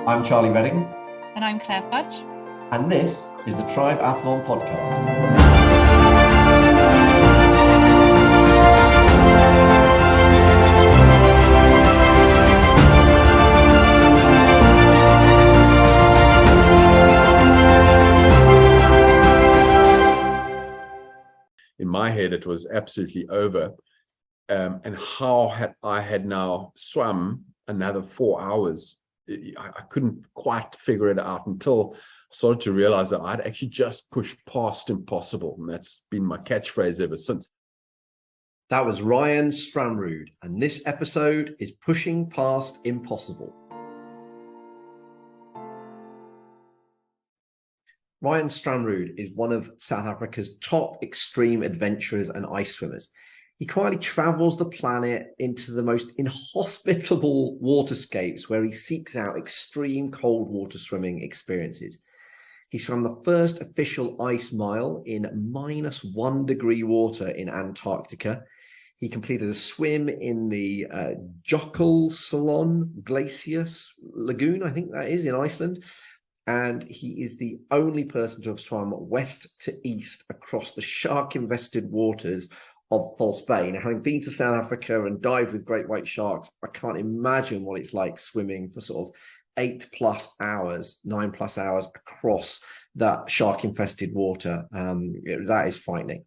I'm Charlie Redding. And I'm Claire Fudge. And this is the TRIBEathlon podcast. In my head, it was absolutely over. And how I had now swum another 4 hours. I couldn't quite figure it out until I started to realize that I'd actually just pushed past impossible. And that's been my catchphrase ever since. That was Ryan Stramrood, and this episode is Pushing Past Impossible. Ryan Stramrood is one of South Africa's top extreme adventurers and ice swimmers. He quietly travels the planet into the most inhospitable waterscapes where he seeks out extreme cold water swimming experiences. He swam the first official ice mile in -1 degree water in Antarctica. He completed a swim in the Jokulsarlon Glacier Lagoon, I think that is, in Iceland. And he is the only person to have swum west to east across the shark-infested waters of False Bay. Now, having been to South Africa and dived with great white sharks, I can't imagine what it's like swimming for sort of 8+ hours, 9+ hours across that shark-infested water. That is frightening.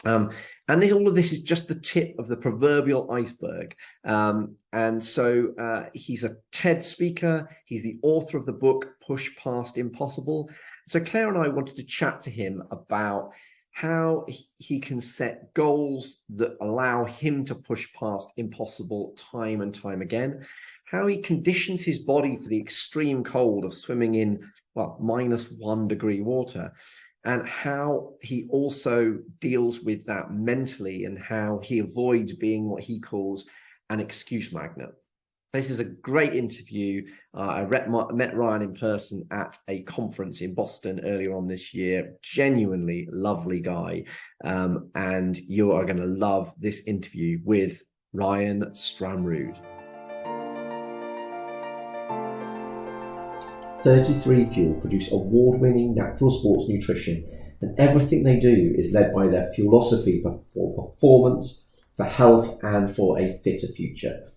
And all of this is just the tip of the proverbial iceberg. And so he's a TED speaker. He's the author of the book, Push Past Impossible. So Claire and I wanted to chat to him about how he can set goals that allow him to push past impossible time and time again, how he conditions his body for the extreme cold of swimming in, well, -1 degree water, and how he also deals with that mentally and how he avoids being what he calls an excuse magnet. This is a great interview. I met Ryan in person at a conference in Boston earlier on this year. Genuinely lovely guy. And you are going to love this interview with Ryan Stramrood. 33 Fuel produce award-winning natural sports nutrition, and everything they do is led by their philosophy for performance, for health, and for a fitter future.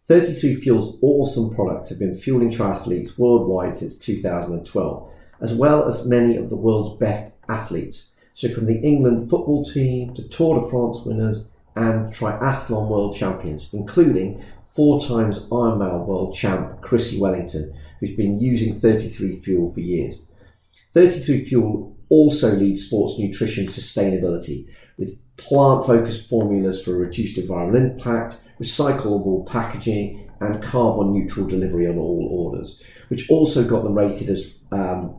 33 Fuel's awesome products have been fueling triathletes worldwide since 2012, as well as many of the world's best athletes. So from the England football team to Tour de France winners and triathlon world champions, including 4 times Ironman world champ Chrissie Wellington, who's been using 33 Fuel for years. 33 Fuel also leads sports nutrition sustainability with plant-focused formulas for reduced environmental impact, recyclable packaging, and carbon-neutral delivery on all orders, which also got them rated as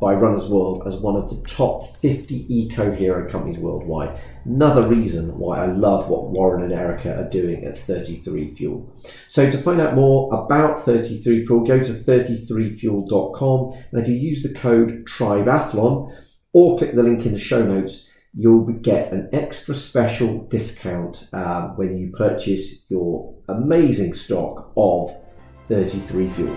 by Runner's World as one of the top 50 eco-hero companies worldwide. Another reason why I love what Warren and Erica are doing at 33 Fuel. So to find out more about 33 Fuel, go to 33fuel.com, and if you use the code TRIBEathlon or click the link in the show notes, you'll get an extra special discount when you purchase your amazing stock of 33 Fuel.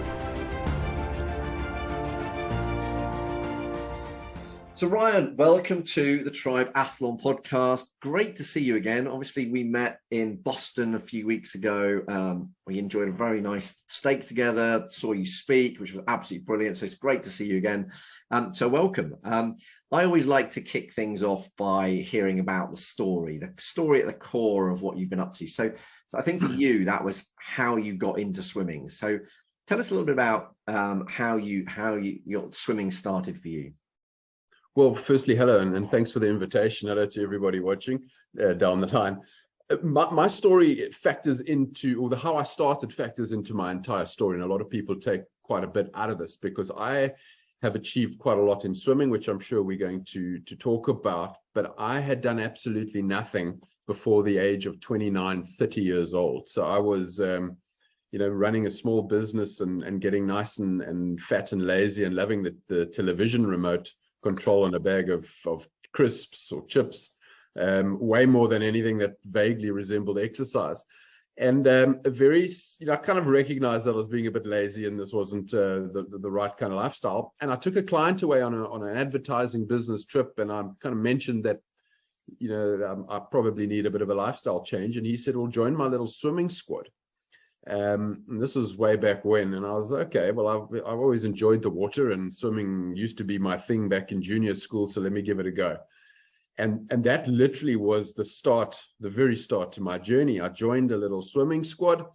So Ryan, welcome to the TRIBEathlon podcast. Great to see you again. Obviously, we met in Boston a few weeks ago. We enjoyed a very nice steak together, saw you speak, which was absolutely brilliant. So it's great to see you again. So welcome. I always like to kick things off by hearing about the story at the core of what you've been up to. So I think for you, that was how you got into swimming. So tell us a little bit about how your swimming started for you. Well, firstly, hello, and thanks for the invitation. Hello to everybody watching down the line. My story factors into, or how I started factors into my entire story. And a lot of people take quite a bit out of this because I have achieved quite a lot in swimming, which I'm sure we're going to talk about. But I had done absolutely nothing before the age of 29, 30 years old. So I was, running a small business and getting nice and fat and lazy and loving the television remote control and a bag of crisps or chips, way more than anything that vaguely resembled exercise. And I kind of recognized that I was being a bit lazy and this wasn't the right kind of lifestyle. And I took a client away on an advertising business trip, and I kind of mentioned that, I probably need a bit of a lifestyle change. And he said, well, join my little swimming squad. And this was way back when. And I was okay, well, I've always enjoyed the water, and swimming used to be my thing back in junior school. So let me give it a go. And that literally was the very start to my journey. I joined a little swimming squad,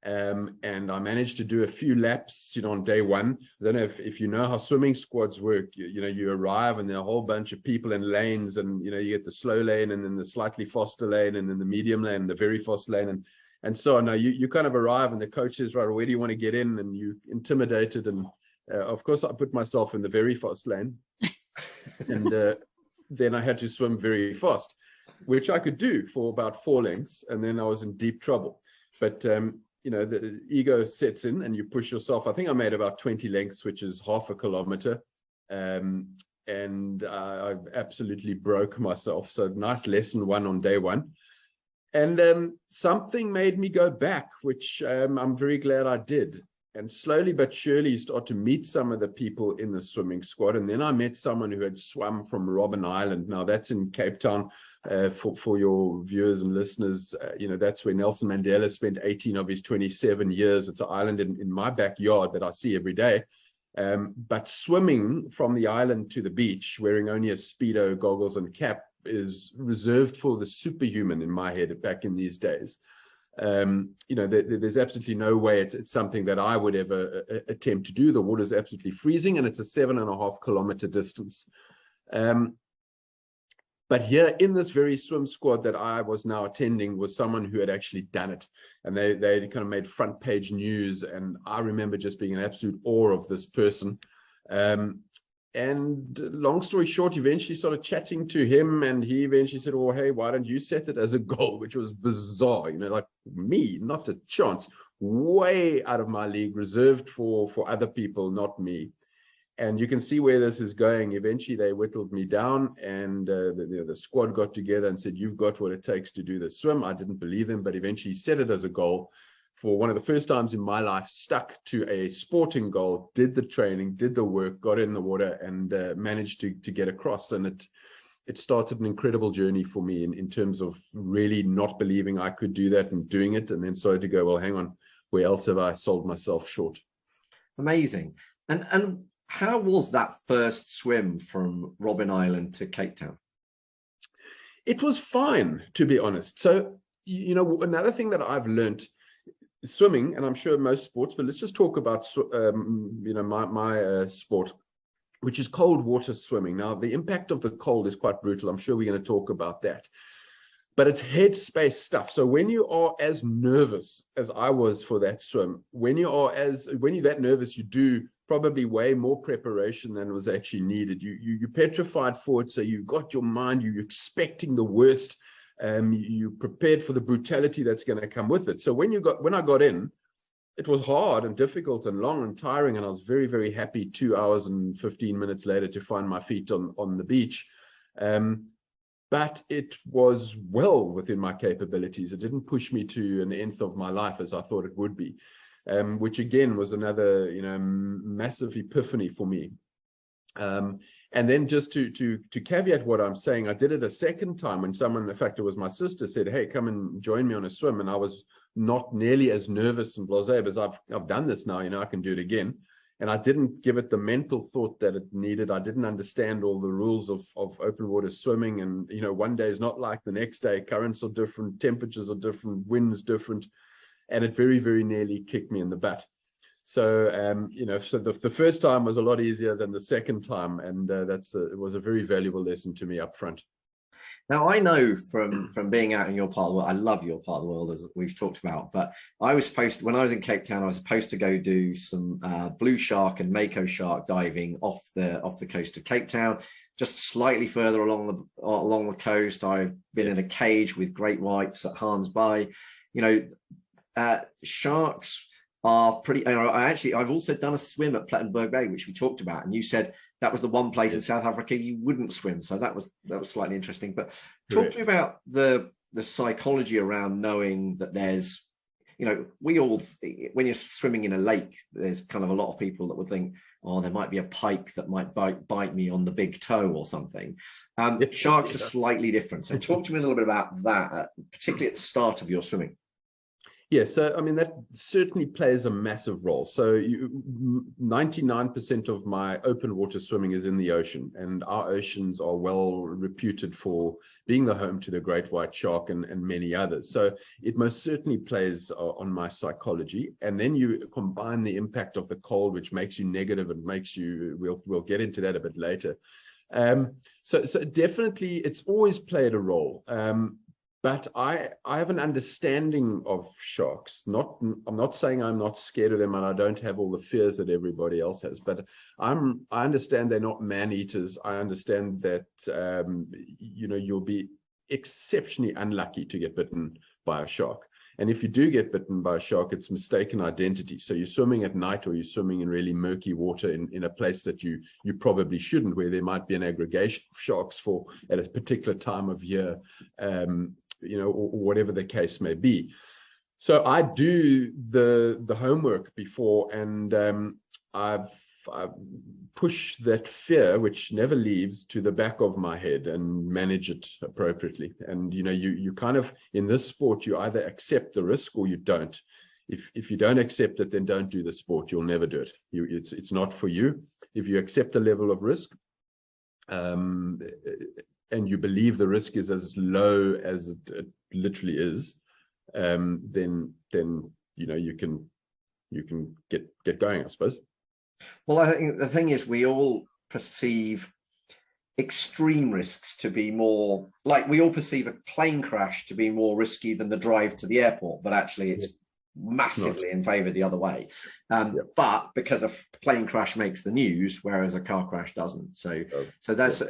and I managed to do a few laps, on day one. I don't know if you know how swimming squads work. You arrive and there are a whole bunch of people in lanes, and you get the slow lane, and then the slightly faster lane, and then the medium lane, and the very fast lane, and so on. Now you kind of arrive, and the coach says, right, where do you want to get in? And you intimidated, and of course I put myself in the very fast lane, and then I had to swim very fast, which I could do for about 4 lengths, and then I was in deep trouble. But the ego sets in, and you push yourself. I think I made about 20 lengths, which is half a kilometer, and I absolutely broke myself. So nice lesson 1 on day 1. And something made me go back, which I'm very glad I did. And slowly but surely you start to meet some of the people in the swimming squad. And then I met someone who had swum from Robben Island. Now that's in Cape Town. For your viewers and listeners, that's where Nelson Mandela spent 18 of his 27 years. It's an island in my backyard that I see every day. But swimming from the island to the beach, wearing only a Speedo, goggles and cap, is reserved for the superhuman in my head back in these days. There's absolutely no way it's something that I would ever attempt to do. The water is absolutely freezing, and it's a 7.5 kilometer distance. But here in this very swim squad that I was now attending was someone who had actually done it, and they kind of made front page news. And I remember just being in absolute awe of this person. And long story short, eventually started chatting to him, and he eventually said, oh, hey, why don't you set it as a goal? Which was bizarre, like me, not a chance, way out of my league, reserved for other people, not me. And you can see where this is going. Eventually they whittled me down, and the squad got together and said, you've got what it takes to do the swim. I didn't believe him, but eventually set it as a goal. For one of the first times in my life, stuck to a sporting goal, did the training, did the work, got in the water, and managed to get across. And it started an incredible journey for me in terms of really not believing I could do that and doing it. And then started to go, well, hang on, where else have I sold myself short? Amazing. And how was that first swim from Robben Island to Cape Town? It was fine, to be honest. So, another thing that I've learned, swimming, and I'm sure most sports, but let's just talk about my sport, which is cold water swimming. Now the impact of the cold is quite brutal. I'm sure we're going to talk about that, but it's headspace stuff. So when you are as nervous as I was for that swim, when you're that nervous, you do probably way more preparation than was actually needed. You petrified for it, so you've got your mind, you're expecting the worst. You prepared for the brutality that's going to come with it. So when I got in, it was hard and difficult and long and tiring, and I was very, very happy 2 hours and 15 minutes later to find my feet on the beach. But it was well within my capabilities. It didn't push me to an nth of my life as I thought it would be, which again was another massive epiphany for me. And then just to caveat what I'm saying, I did it a second time when someone, in fact, it was my sister, said, hey, come and join me on a swim. And I was not nearly as nervous and blasé because I've done this now, I can do it again. And I didn't give it the mental thought that it needed. I didn't understand all the rules of open water swimming. And, one day is not like the next day. Currents are different, temperatures are different, winds different. And it very, very nearly kicked me in the butt. So, so the first time was a lot easier than the second time. And it was a very valuable lesson to me up front. Now, I know from being out in your part of the world, I love your part of the world, as we've talked about, but I was supposed to, when I was in Cape Town, I was supposed to go do some blue shark and mako shark diving off the coast of Cape Town, just slightly further along the coast. I've been in a cage with great whites at Hans Bay. Sharks are pretty. I've also done a swim at Plettenberg Bay, which we talked about, and you said that was the one place in South Africa you wouldn't swim. So that was slightly interesting. But talk to me about the psychology around knowing that there's you know, we all, when you're swimming in a lake, there's kind of a lot of people that would think, oh, there might be a pike that might bite me on the big toe or something. Sharks are slightly different. So talk to me a little bit about that, particularly at the start of your swimming. Yeah, so I mean, that certainly plays a massive role. So 99% of my open water swimming is in the ocean, and our oceans are well reputed for being the home to the great white shark and many others. So it most certainly plays on my psychology. And then you combine the impact of the cold, which makes you negative and makes you, we'll get into that a bit later. So definitely it's always played a role. But I have an understanding of sharks. I'm not saying I'm not scared of them and I don't have all the fears that everybody else has, but I understand they're not man-eaters. I understand that you know, you'll be exceptionally unlucky to get bitten by a shark. And if you do get bitten by a shark, it's mistaken identity. So you're swimming at night, or you're swimming in really murky water in a place that you probably shouldn't, where there might be an aggregation of sharks at a particular time of year. You know, or whatever the case may be. So I do the homework before, and I've push that fear, which never leaves, to the back of my head and manage it appropriately. And you know, you kind of, in this sport, you either accept the risk or you don't. If you don't accept it, then don't do the sport. You'll never do it. It's not for you. If you accept a level of risk, and you believe the risk is as low as it literally is, then you know, you can get going, I suppose. Well, I think the thing is, we all perceive extreme risks to be more, like, we all perceive a plane crash to be more risky than the drive to the airport, but actually it's massively in favor the other way. But because a plane crash makes the news, whereas a car crash doesn't. So that's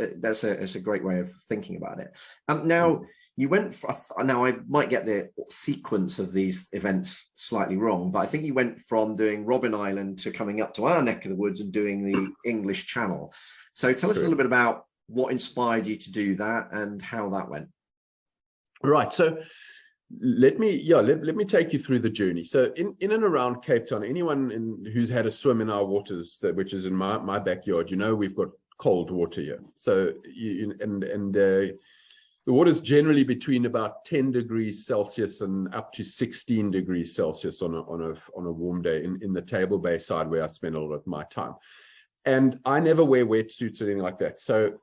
a great way of thinking about it. Now you went for, now I might get the sequence of these events slightly wrong, but I think you went from doing Robben Island to coming up to our neck of the woods and doing the English Channel. So tell us a little bit about what inspired you to do that and how that went. Right. So let me take you through the journey. So in and around Cape Town, anyone who's had a swim in our waters, which is in my backyard, you know, we've got cold water here. So the water's generally between about 10 degrees Celsius and up to 16 degrees Celsius on a warm day in the Table Bay side, where I spend a lot of my time. And I never wear wetsuits or anything like that. So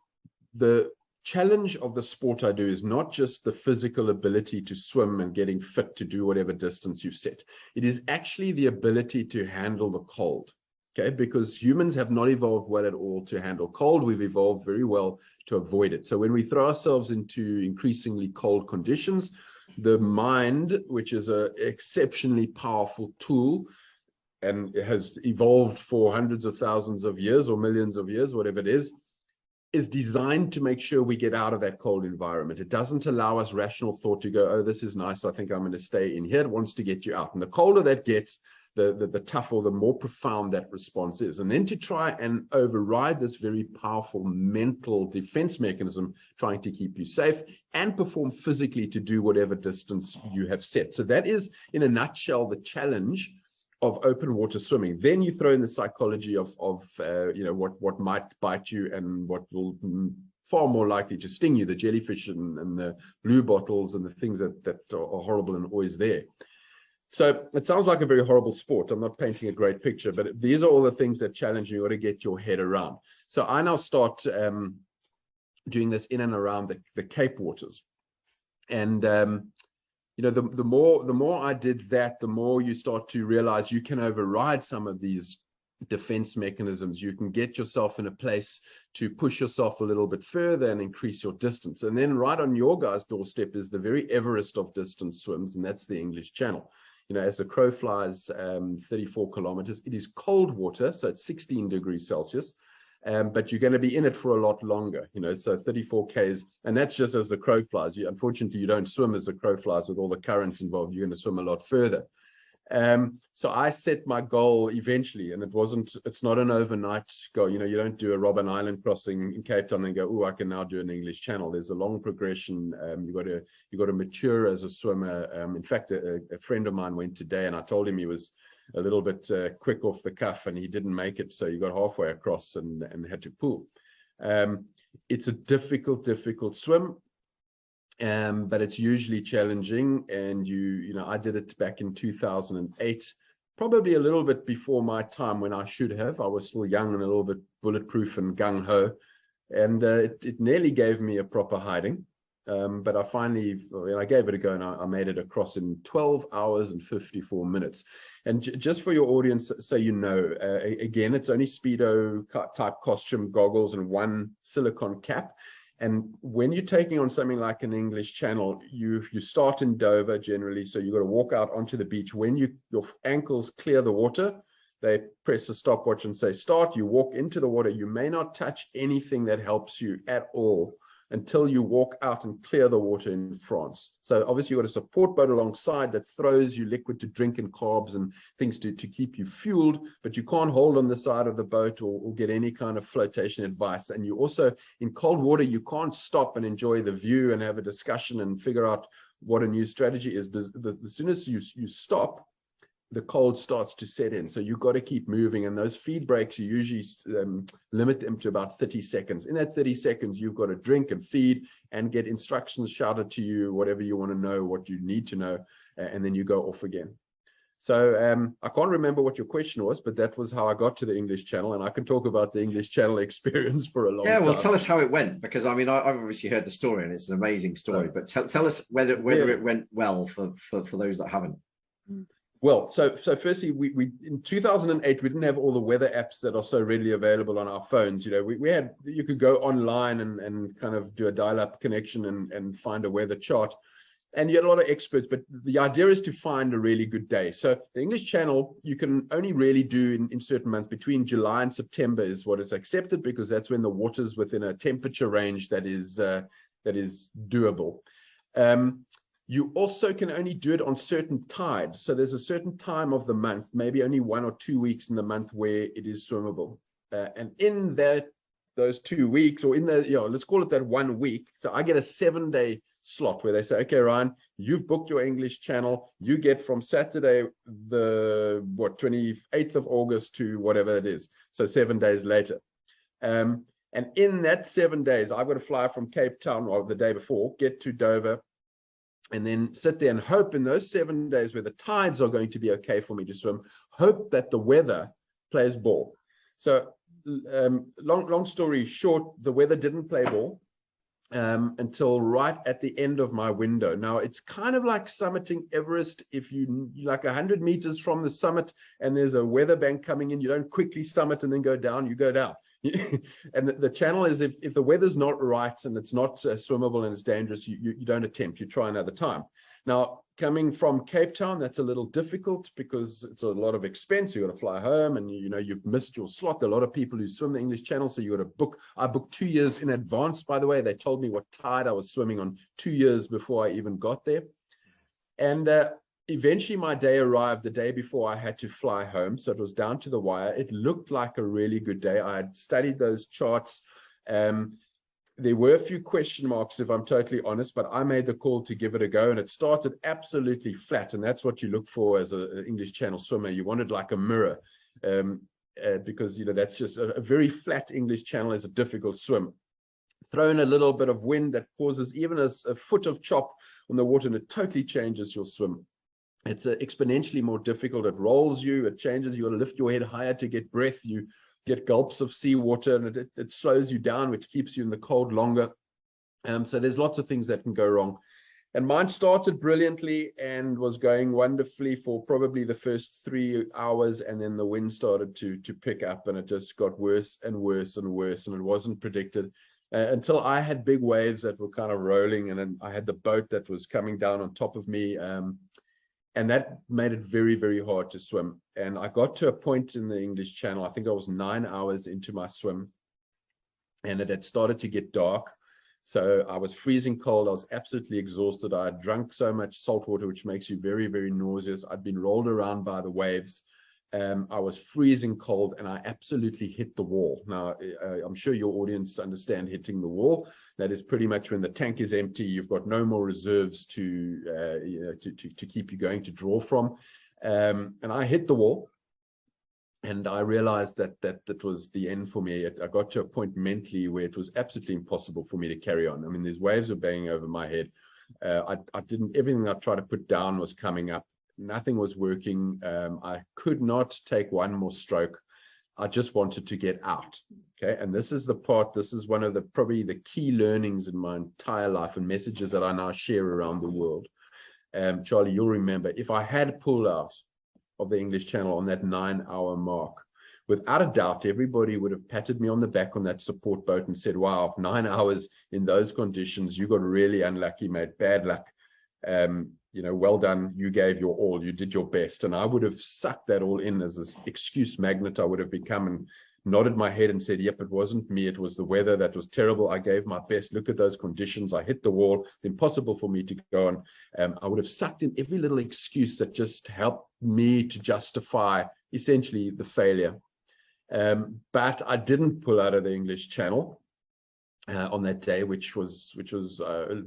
the challenge of the sport I do is not just the physical ability to swim and getting fit to do whatever distance you've set. It is actually the ability to handle the cold. Okay, because humans have not evolved well at all to handle cold. We've evolved very well to avoid it. So when we throw ourselves into increasingly cold conditions, the mind, which is an exceptionally powerful tool and it has evolved for hundreds of thousands of years or millions of years, whatever it is designed to make sure we get out of that cold environment. It doesn't allow us rational thought to go, oh, this is nice, I think I'm going to stay in here. It wants to get you out. And the colder that gets, the tougher, the more profound that response is. And then to try and override this very powerful mental defense mechanism, trying to keep you safe and perform physically to do whatever distance you have set. So that is, in a nutshell, the challenge of open water swimming. Then you throw in the psychology of you know, what might bite you and what will far more likely to sting you, the jellyfish and the blue bottles and the things that are horrible and always there. So it sounds like a very horrible sport. I'm not painting a great picture, but these are all the things that challenge you, or to get your head around. So I now start doing this in and around the Cape waters. And you know, the more I did that, the more you start to realize you can override some of these defense mechanisms. You can get yourself in a place to push yourself a little bit further and increase your distance. And then right on your guys' doorstep is the very Everest of distance swims, and that's the English Channel. You know, as the crow flies 34 kilometers, it is cold water, so it's 16 degrees Celsius. But you're going to be in it for a lot longer, you know, so 34 Ks, and that's just as the crow flies. Unfortunately, you don't swim as the crow flies with all the currents involved. You're going to swim a lot further. So I set my goal eventually, and it's not an overnight goal. You know, you don't do a Robben Island crossing in Cape Town and go, oh, I can now do an English Channel. There's a long progression. You got to mature as a swimmer. In fact, a friend of mine went today, and I told him he was a little bit quick off the cuff, and he didn't make it. So he got halfway across and had to pull. It's a difficult swim. But it's usually challenging, and you know, I did it back in 2008, probably a little bit before my time when I should have. I was still young and a little bit bulletproof and gung-ho, and it nearly gave me a proper hiding. But I finally, when I gave it a go, and I made it across in 12 hours and 54 minutes. And just for your audience, so you know, again, it's only Speedo type costume, goggles, and one silicone cap. And when you're taking on something like an English Channel, you start in Dover generally. So you've got to walk out onto the beach. When your ankles clear the water, they press the stopwatch and say start. You walk into the water. You may not touch anything that helps you at all until you walk out and clear the water in France. So obviously you've got a support boat alongside that throws you liquid to drink and carbs and things to keep you fueled, but you can't hold on the side of the boat or get any kind of flotation advice. And you also, in cold water, you can't stop and enjoy the view and have a discussion and figure out what a new strategy is. But as soon as you stop, the cold starts to set in. So you've got to keep moving. And those feed breaks, you usually limit them to about 30 seconds. In that 30 seconds, you've got to drink and feed and get instructions shouted to you, whatever you want to know, what you need to know, and then you go off again. So I can't remember what your question was, but that was how I got to the English Channel. And I can talk about the English Channel experience for a long time. Yeah, well, tell us how it went, because I mean, I've obviously heard the story and it's an amazing story, but tell us whether it went well for those that haven't. Well, so firstly, we in 2008, we didn't have all the weather apps that are so readily available on our phones. You know, you could go online and kind of do a dial-up connection and find a weather chart. And you had a lot of experts, but the idea is to find a really good day. So the English Channel, you can only really do in certain months. Between July and September is what is accepted, because that's when the water's within a temperature range that is doable. You also can only do it on certain tides. So there's a certain time of the month, maybe only 1 or 2 weeks in the month, where it is swimmable. And in those 2 weeks, or in let's call it that 1 week. So I get a 7-day slot where they say, okay, Ryan, you've booked your English Channel. You get from Saturday, the 28th of August to whatever it is. So 7 days later. And in that 7 days, I've got to fly from Cape Town, or the day before, get to Dover, and then sit there and hope in those 7 days where the tides are going to be okay for me to swim, hope that the weather plays ball. So long story short, the weather didn't play ball until right at the end of my window. Now, it's kind of like summiting Everest. If you like 100 meters from the summit and there's a weather bank coming in, you don't quickly summit and then go down, you go down. And the channel is, if the weather's not right and it's not swimmable and it's dangerous, you don't attempt, you try another time. Now, coming from Cape Town, that's a little difficult because it's a lot of expense. You got to fly home, and you've missed your slot. A lot of people who swim the English Channel, so you got to book. I booked 2 years in advance, by the way. They told me what tide I was swimming on 2 years before I even got there. And eventually my day arrived the day before I had to fly home. So it was down to the wire. It looked like a really good day. I had studied those charts. There were a few question marks, if I'm totally honest, but I made the call to give it a go, and it started absolutely flat. And that's what you look for as an English Channel swimmer. You want it like a mirror, because that's just a very flat English Channel is a difficult swim. Throw in a little bit of wind that causes even a foot of chop on the water, and it totally changes your swim. It's exponentially more difficult. It rolls you, it changes. You got to lift your head higher to get breath. You get gulps of seawater, and it slows you down, which keeps you in the cold longer. So there's lots of things that can go wrong. And mine started brilliantly and was going wonderfully for probably the first 3 hours, and then the wind started to pick up, and it just got worse and worse and worse, and it wasn't predicted until I had big waves that were kind of rolling, and then I had the boat that was coming down on top of me. And that made it very, very hard to swim. And I got to a point in the English Channel, I think I was 9 hours into my swim, and it had started to get dark. So I was freezing cold. I was absolutely exhausted. I had drunk so much salt water, which makes you very, very nauseous. I'd been rolled around by the waves. I was freezing cold, and I absolutely hit the wall. Now, I'm sure your audience understand hitting the wall. That is pretty much when the tank is empty. You've got no more reserves to keep you going, to draw from. And I hit the wall, and I realized that was the end for me. I got to a point mentally where it was absolutely impossible for me to carry on. I mean, these waves were banging over my head. Everything I tried to put down was coming up. Nothing was working. I could not take one more stroke. I just wanted to get out. Okay. And this is the part, this is one of probably the key learnings in my entire life and messages that I now share around the world. Charlie, you'll remember, if I had pulled out of the English Channel on that 9-hour mark, without a doubt, everybody would have patted me on the back on that support boat and said, wow, 9 hours in those conditions, you got really unlucky, mate, bad luck. Well done, you gave your all, you did your best. And I would have sucked that all in as this excuse magnet. I would have become and nodded my head and said, yep, it wasn't me, it was the weather that was terrible. I gave my best. Look at those conditions. I hit the wall. It's impossible for me to go on. I would have sucked in every little excuse that just helped me to justify essentially the failure. But I didn't pull out of the English Channel on that day, which was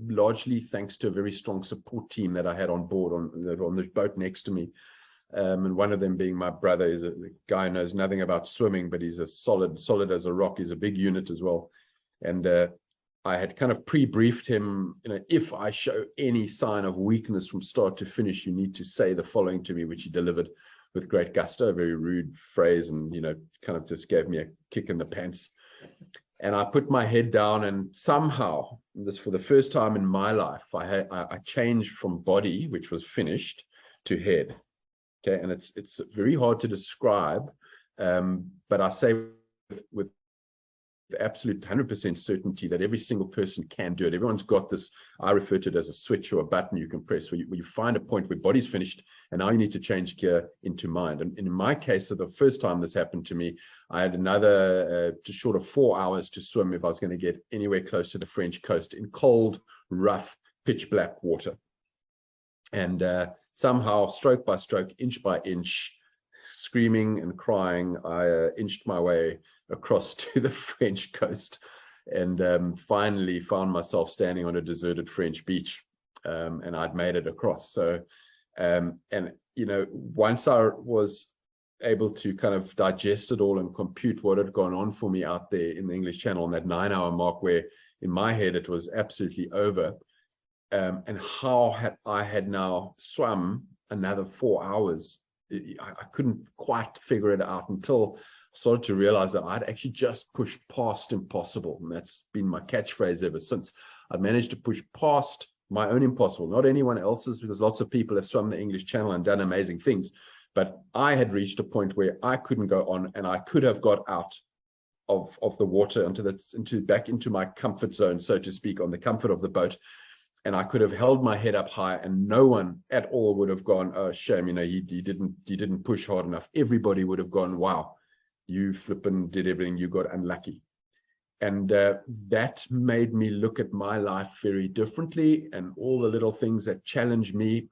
largely thanks to a very strong support team that I had on board on the boat next to me. And one of them being my brother, is a guy who knows nothing about swimming, but he's a solid as a rock. He's a big unit as well. And I had kind of pre-briefed him, if I show any sign of weakness from start to finish, you need to say the following to me, which he delivered with great gusto, a very rude phrase, and kind of just gave me a kick in the pants. And I put my head down, and somehow, this for the first time in my life, I changed from body, which was finished, to head. Okay, and it's very hard to describe, but I say with absolute 100% certainty that every single person can do it. Everyone's got this, I refer to it as a switch or a button you can press where you find a point where body's finished and now you need to change gear into mind. And in my case, so the first time this happened to me, I had another just short of 4 hours to swim if I was going to get anywhere close to the French coast in cold, rough, pitch black water. And somehow, stroke by stroke, inch by inch, screaming and crying, I inched my way across to the French coast, and finally found myself standing on a deserted French beach, and I'd made it across. So, once I was able to kind of digest it all and compute what had gone on for me out there in the English Channel on that 9-hour mark, where in my head it was absolutely over, and how I had now swum another 4 hours, I couldn't quite figure it out until started to realize that I'd actually just pushed past impossible. And that's been my catchphrase ever since. I'd managed to push past my own impossible, not anyone else's, because lots of people have swum the English Channel and done amazing things. But I had reached a point where I couldn't go on, and I could have got out of the water back into my comfort zone, so to speak, on the comfort of the boat. And I could have held my head up high, and no one at all would have gone, oh, shame, he didn't push hard enough. Everybody would have gone, wow, you flippin' did everything, you got unlucky. And that made me look at my life very differently, and all the little things that challenge me,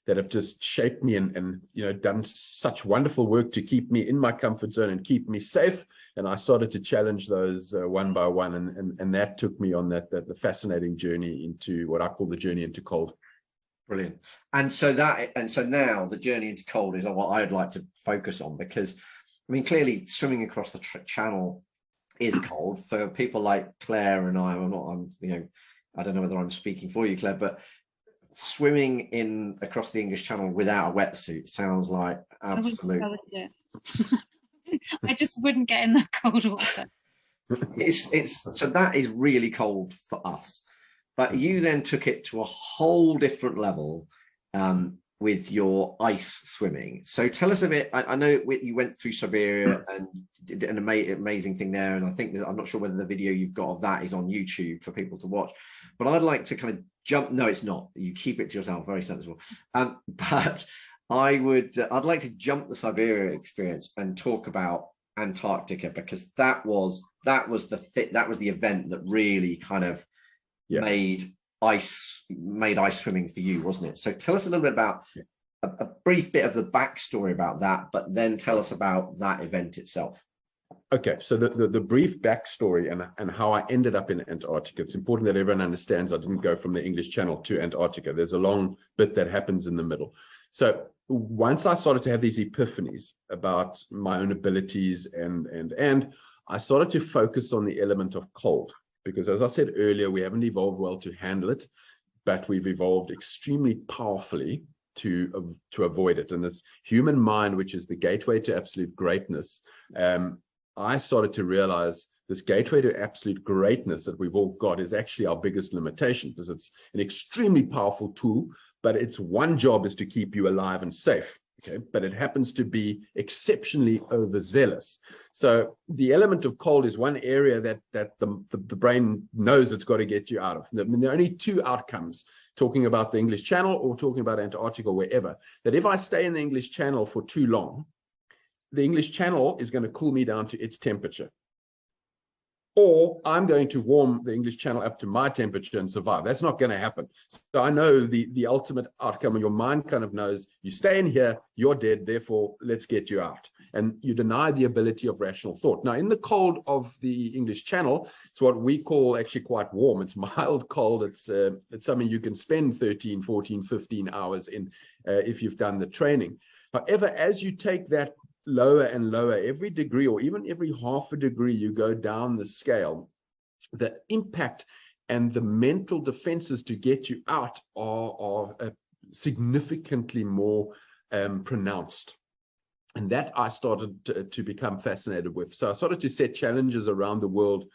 that have just shaped me and done such wonderful work to keep me in my comfort zone and keep me safe. And I started to challenge those one by one, and that took me on the fascinating journey into what I call the journey into cold. Brilliant. And so now the journey into cold is what I'd like to focus on, because I mean, clearly swimming across the channel is cold for people like Claire and I. I don't know whether I'm speaking for you, Claire, but swimming across the English Channel without a wetsuit sounds like absolute. I just wouldn't get in that cold water. So that is really cold for us. But you then took it to a whole different level with your ice swimming. So tell us a bit. I know you went through Siberia and did an amazing thing there. And I think I'm not sure whether the video you've got of that is on YouTube for people to watch. But I'd like to kind of jump. No, it's not. You keep it to yourself. Very sensible. But I'd like to jump the Siberia experience and talk about Antarctica, because that was that was the event that really kind of made ice swimming for you, wasn't it? So tell us a little bit about a brief bit of the backstory about that, but then tell us about that event itself. Okay, so the brief backstory and how I ended up in Antarctica. It's important that everyone understands I didn't go from the English Channel to Antarctica. There's a long bit that happens in the middle. So once I started to have these epiphanies about my own abilities and I started to focus on the element of cold, because as I said earlier, we haven't evolved well to handle it, but we've evolved extremely powerfully to avoid it. And this human mind, which is the gateway to absolute greatness, I started to realize this gateway to absolute greatness that we've all got is actually our biggest limitation, because it's an extremely powerful tool, but its one job is to keep you alive and safe. Okay, but it happens to be exceptionally overzealous. So the element of cold is one area that the brain knows it's got to get you out of. I mean, there are only two outcomes, talking about the English Channel or talking about Antarctica or wherever, that if I stay in the English Channel for too long, the English Channel is going to cool me down to its temperature. Or I'm going to warm the English Channel up to my temperature and survive. That's not going to happen. So I know the ultimate outcome, and your mind kind of knows, you stay in here, you're dead, therefore let's get you out. And you deny the ability of rational thought. Now, in the cold of the English Channel, it's what we call actually quite warm. It's mild cold. It's something you can spend 13, 14, 15 hours in if you've done the training. However, as you take that lower and lower, every degree or even every half a degree you go down the scale, the impact and the mental defenses to get you out are significantly more pronounced. And that I started to become fascinated with. So I started to set challenges around the world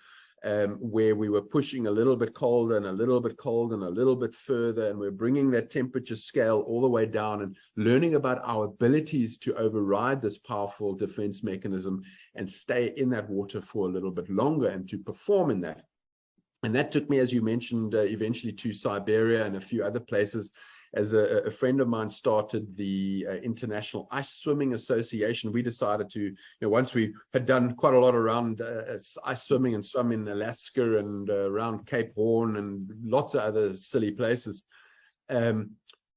where we were pushing a little bit colder and a little bit cold and a little bit further, and we're bringing that temperature scale all the way down and learning about our abilities to override this powerful defense mechanism and stay in that water for a little bit longer and to perform in that. And that took me, as you mentioned, eventually to Siberia and a few other places. As a friend of mine started the International Ice Swimming Association, we decided to, once we had done quite a lot around ice swimming and swum in Alaska and around Cape Horn and lots of other silly places,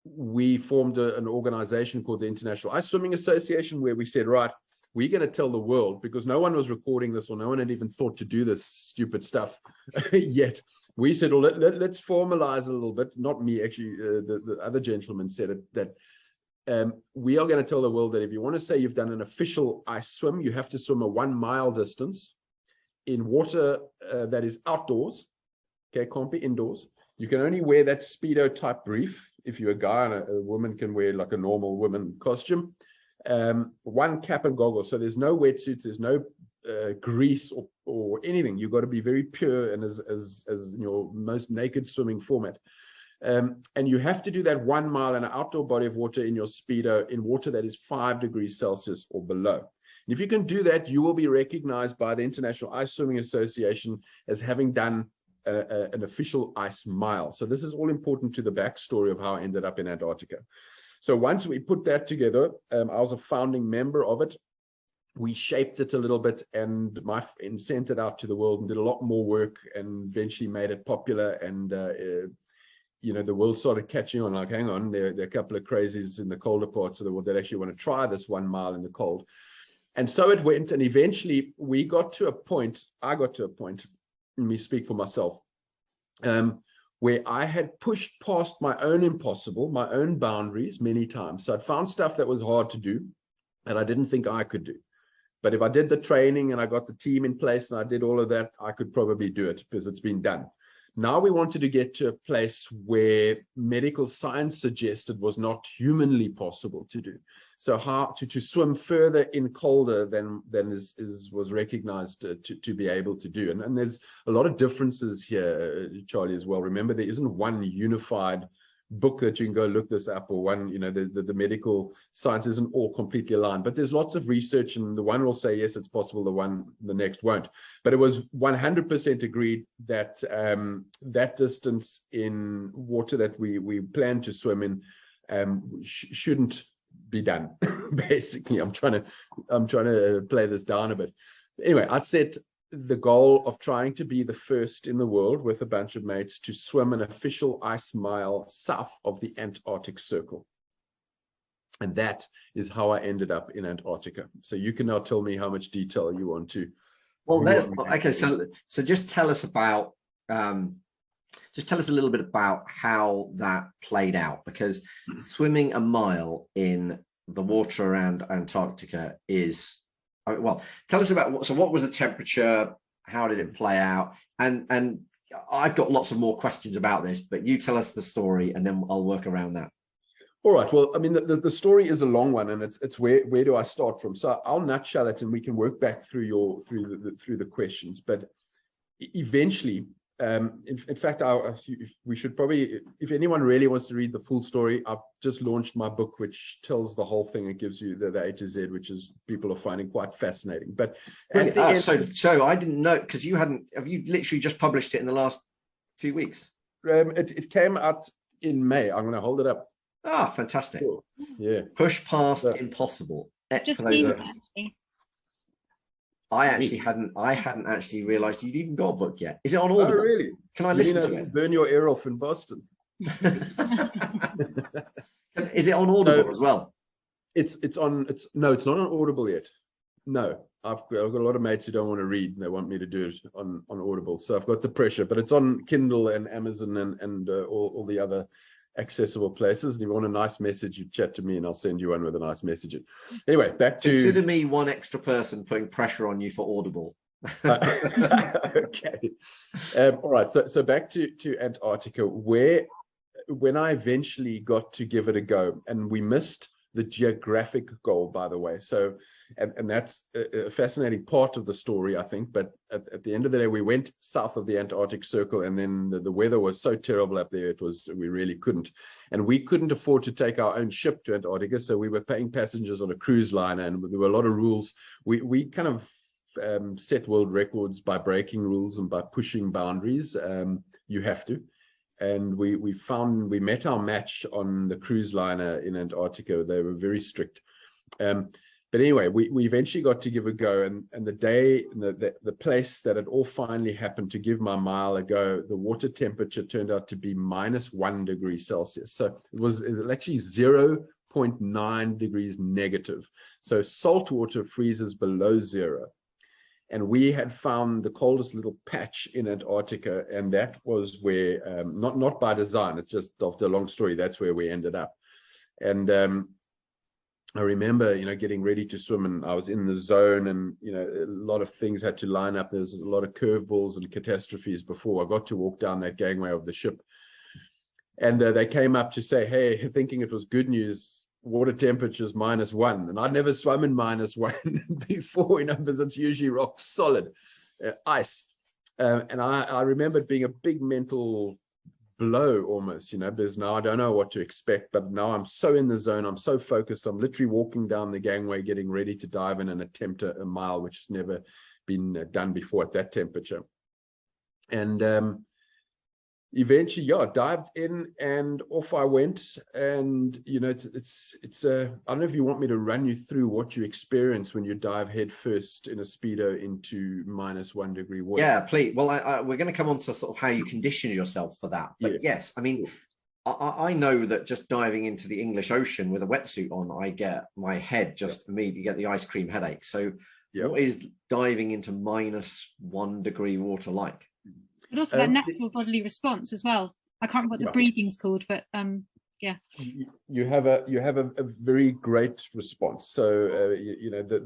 we formed an organization called the International Ice Swimming Association, where we said, right, we're going to tell the world, because no one was recording this or no one had even thought to do this stupid stuff yet. We said, well, let's formalize a little bit. Not me, actually, the other gentleman said it, that we are going to tell the world that if you want to say you've done an official ice swim, you have to swim a 1 mile distance in water that is outdoors. Okay, can't be indoors. You can only wear that Speedo type brief. If you're a guy, and a woman can wear like a normal woman costume. One cap and goggles. So there's no wetsuits, there's no grease or anything. You've got to be very pure and as in your most naked swimming format. And you have to do that 1 mile in an outdoor body of water in your Speedo in water that is 5 degrees Celsius or below. And if you can do that, you will be recognized by the International Ice Swimming Association as having done an official ice mile. So this is all important to the backstory of how I ended up in Antarctica. So once we put that together, I was a founding member of it. We shaped it a little bit and sent it out to the world and did a lot more work and eventually made it popular. And, the world started catching on, like, hang on, there are a couple of crazies in the colder parts of the world that actually want to try this 1 mile in the cold. And so it went, and eventually I got to a point, let me speak for myself, where I had pushed past my own impossible, my own boundaries many times. So I'd found stuff that was hard to do that I didn't think I could do. But if I did the training and I got the team in place and I did all of that, I could probably do it because it's been done. Now we wanted to get to a place where medical science suggested was not humanly possible to do. So how to swim further in colder than was recognized to be able to do. And there's a lot of differences here, Charlie, as well. Remember, there isn't one unified book that you can go look this up, or one, the medical science isn't all completely aligned, but there's lots of research, and the one will say yes, it's possible, the next won't. But it was 100% agreed that that distance in water that we plan to swim in shouldn't be done. Basically, I'm trying to play this down a bit. Anyway, I set the goal of trying to be the first in the world with a bunch of mates to swim an official ice mile south of the Antarctic Circle. And that is how I ended up in Antarctica. So you can now tell me how much detail you want to. Well, okay. So just tell us about, just tell us a little bit about how that played out, because swimming a mile in the water around Antarctica is, well, tell us about what was the temperature, how did it play out, and I've got lots of more questions about this, but you tell us the story and then I'll work around that. All right. Well, I mean, the story is a long one, and it's where do I start from? So I'll nutshell it, and we can work back through the questions. But eventually, in fact, we should probably, if anyone really wants to read the full story, I've just launched my book, which tells the whole thing. It gives you the A to Z, which is people are finding quite fascinating. But at the end, so I didn't know, because have you literally just published it in the last few weeks? It came out in May. I'm going to hold it up. Ah, fantastic. Cool. Yeah. Push past impossible. Just For those I hadn't actually realized you'd even got a book yet. Is it on Audible? Oh, really? Can I listen to it? Burn your ear off in Boston. Is it on Audible as well? It's not on Audible yet. No, I've got a lot of mates who don't want to read, and they want me to do it on Audible. So I've got the pressure, but it's on Kindle and Amazon and all the other accessible places. And if you want a nice message, you chat to me and I'll send you one with a nice message. Anyway, back to... Consider me one extra person putting pressure on you for Audible. Okay. All right. So back to Antarctica, where when I eventually got to give it a go, and we missed the geographic goal, by the way. So, and that's a fascinating part of the story, I think. But at the end of the day, we went south of the Antarctic Circle, and then the weather was so terrible up there, we really couldn't. And we couldn't afford to take our own ship to Antarctica, so we were paying passengers on a cruise liner, and there were a lot of rules. We kind of set world records by breaking rules and by pushing boundaries. You have to. And we met our match on the cruise liner in Antarctica. They were very strict. But anyway, we eventually got to give a go, and the day, the place that it all finally happened to give my mile a go, the water temperature turned out to be -1 degree Celsius. So it was actually 0.9 degrees negative. So salt water freezes below zero. And we had found the coldest little patch in Antarctica, and that was where, not by design, it's just after a long story, that's where we ended up. And I remember, getting ready to swim, and I was in the zone, and, a lot of things had to line up. There's a lot of curveballs and catastrophes before I got to walk down that gangway of the ship. And they came up to say, hey, thinking it was good news, water temperatures -1, and I'd never swum in -1 before, because it's usually rock solid ice. And I remember it being a big mental blow almost, because now I don't know what to expect, but now I'm so in the zone, I'm so focused, I'm literally walking down the gangway, getting ready to dive in and attempt a mile, which has never been done before at that temperature. And eventually, dived in and off I went. And it's I don't know if you want me to run you through what you experience when you dive head first in a speedo into -1 degree water. Yeah, please. Well, we're going to come on to sort of how you condition yourself for that. But yes, I mean, I know that just diving into the English Ocean with a wetsuit on, I get my head just immediately get the ice cream headache. So what is diving into -1 degree water like? But also that natural bodily response as well. I can't remember what the breathing's called, but you have a very great response. So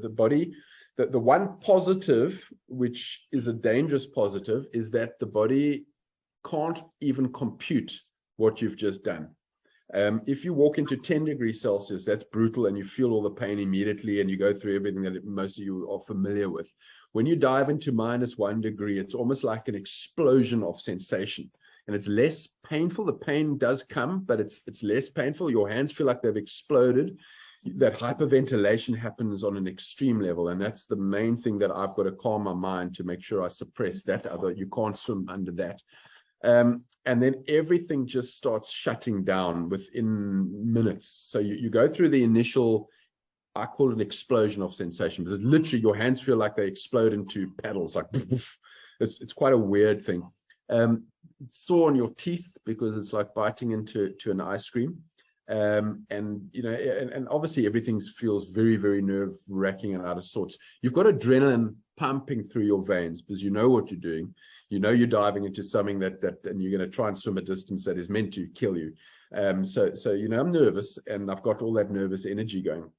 the body, the one positive, which is a dangerous positive, is that the body can't even compute what you've just done. If you walk into 10 degrees Celsius, that's brutal, and you feel all the pain immediately, and you go through everything that most of you are familiar with. When you dive into -1 degree, it's almost like an explosion of sensation, and it's less painful. The pain does come, but it's less painful. Your hands feel like they've exploded. That hyperventilation happens on an extreme level, and that's the main thing that I've got to calm my mind to make sure I suppress that. Otherwise, you can't swim under that. And then everything just starts shutting down within minutes. So you go through the initial I call it an explosion of sensation, because literally your hands feel like they explode into paddles, like it's quite a weird thing. It's sore on your teeth because it's like biting into an ice cream. And you know, and obviously everything feels very, very nerve wracking and out of sorts. You've got adrenaline pumping through your veins because you know what you're doing. You know you're diving into something that and you're going to try and swim a distance that is meant to kill you. So you know, I'm nervous, and I've got all that nervous energy going.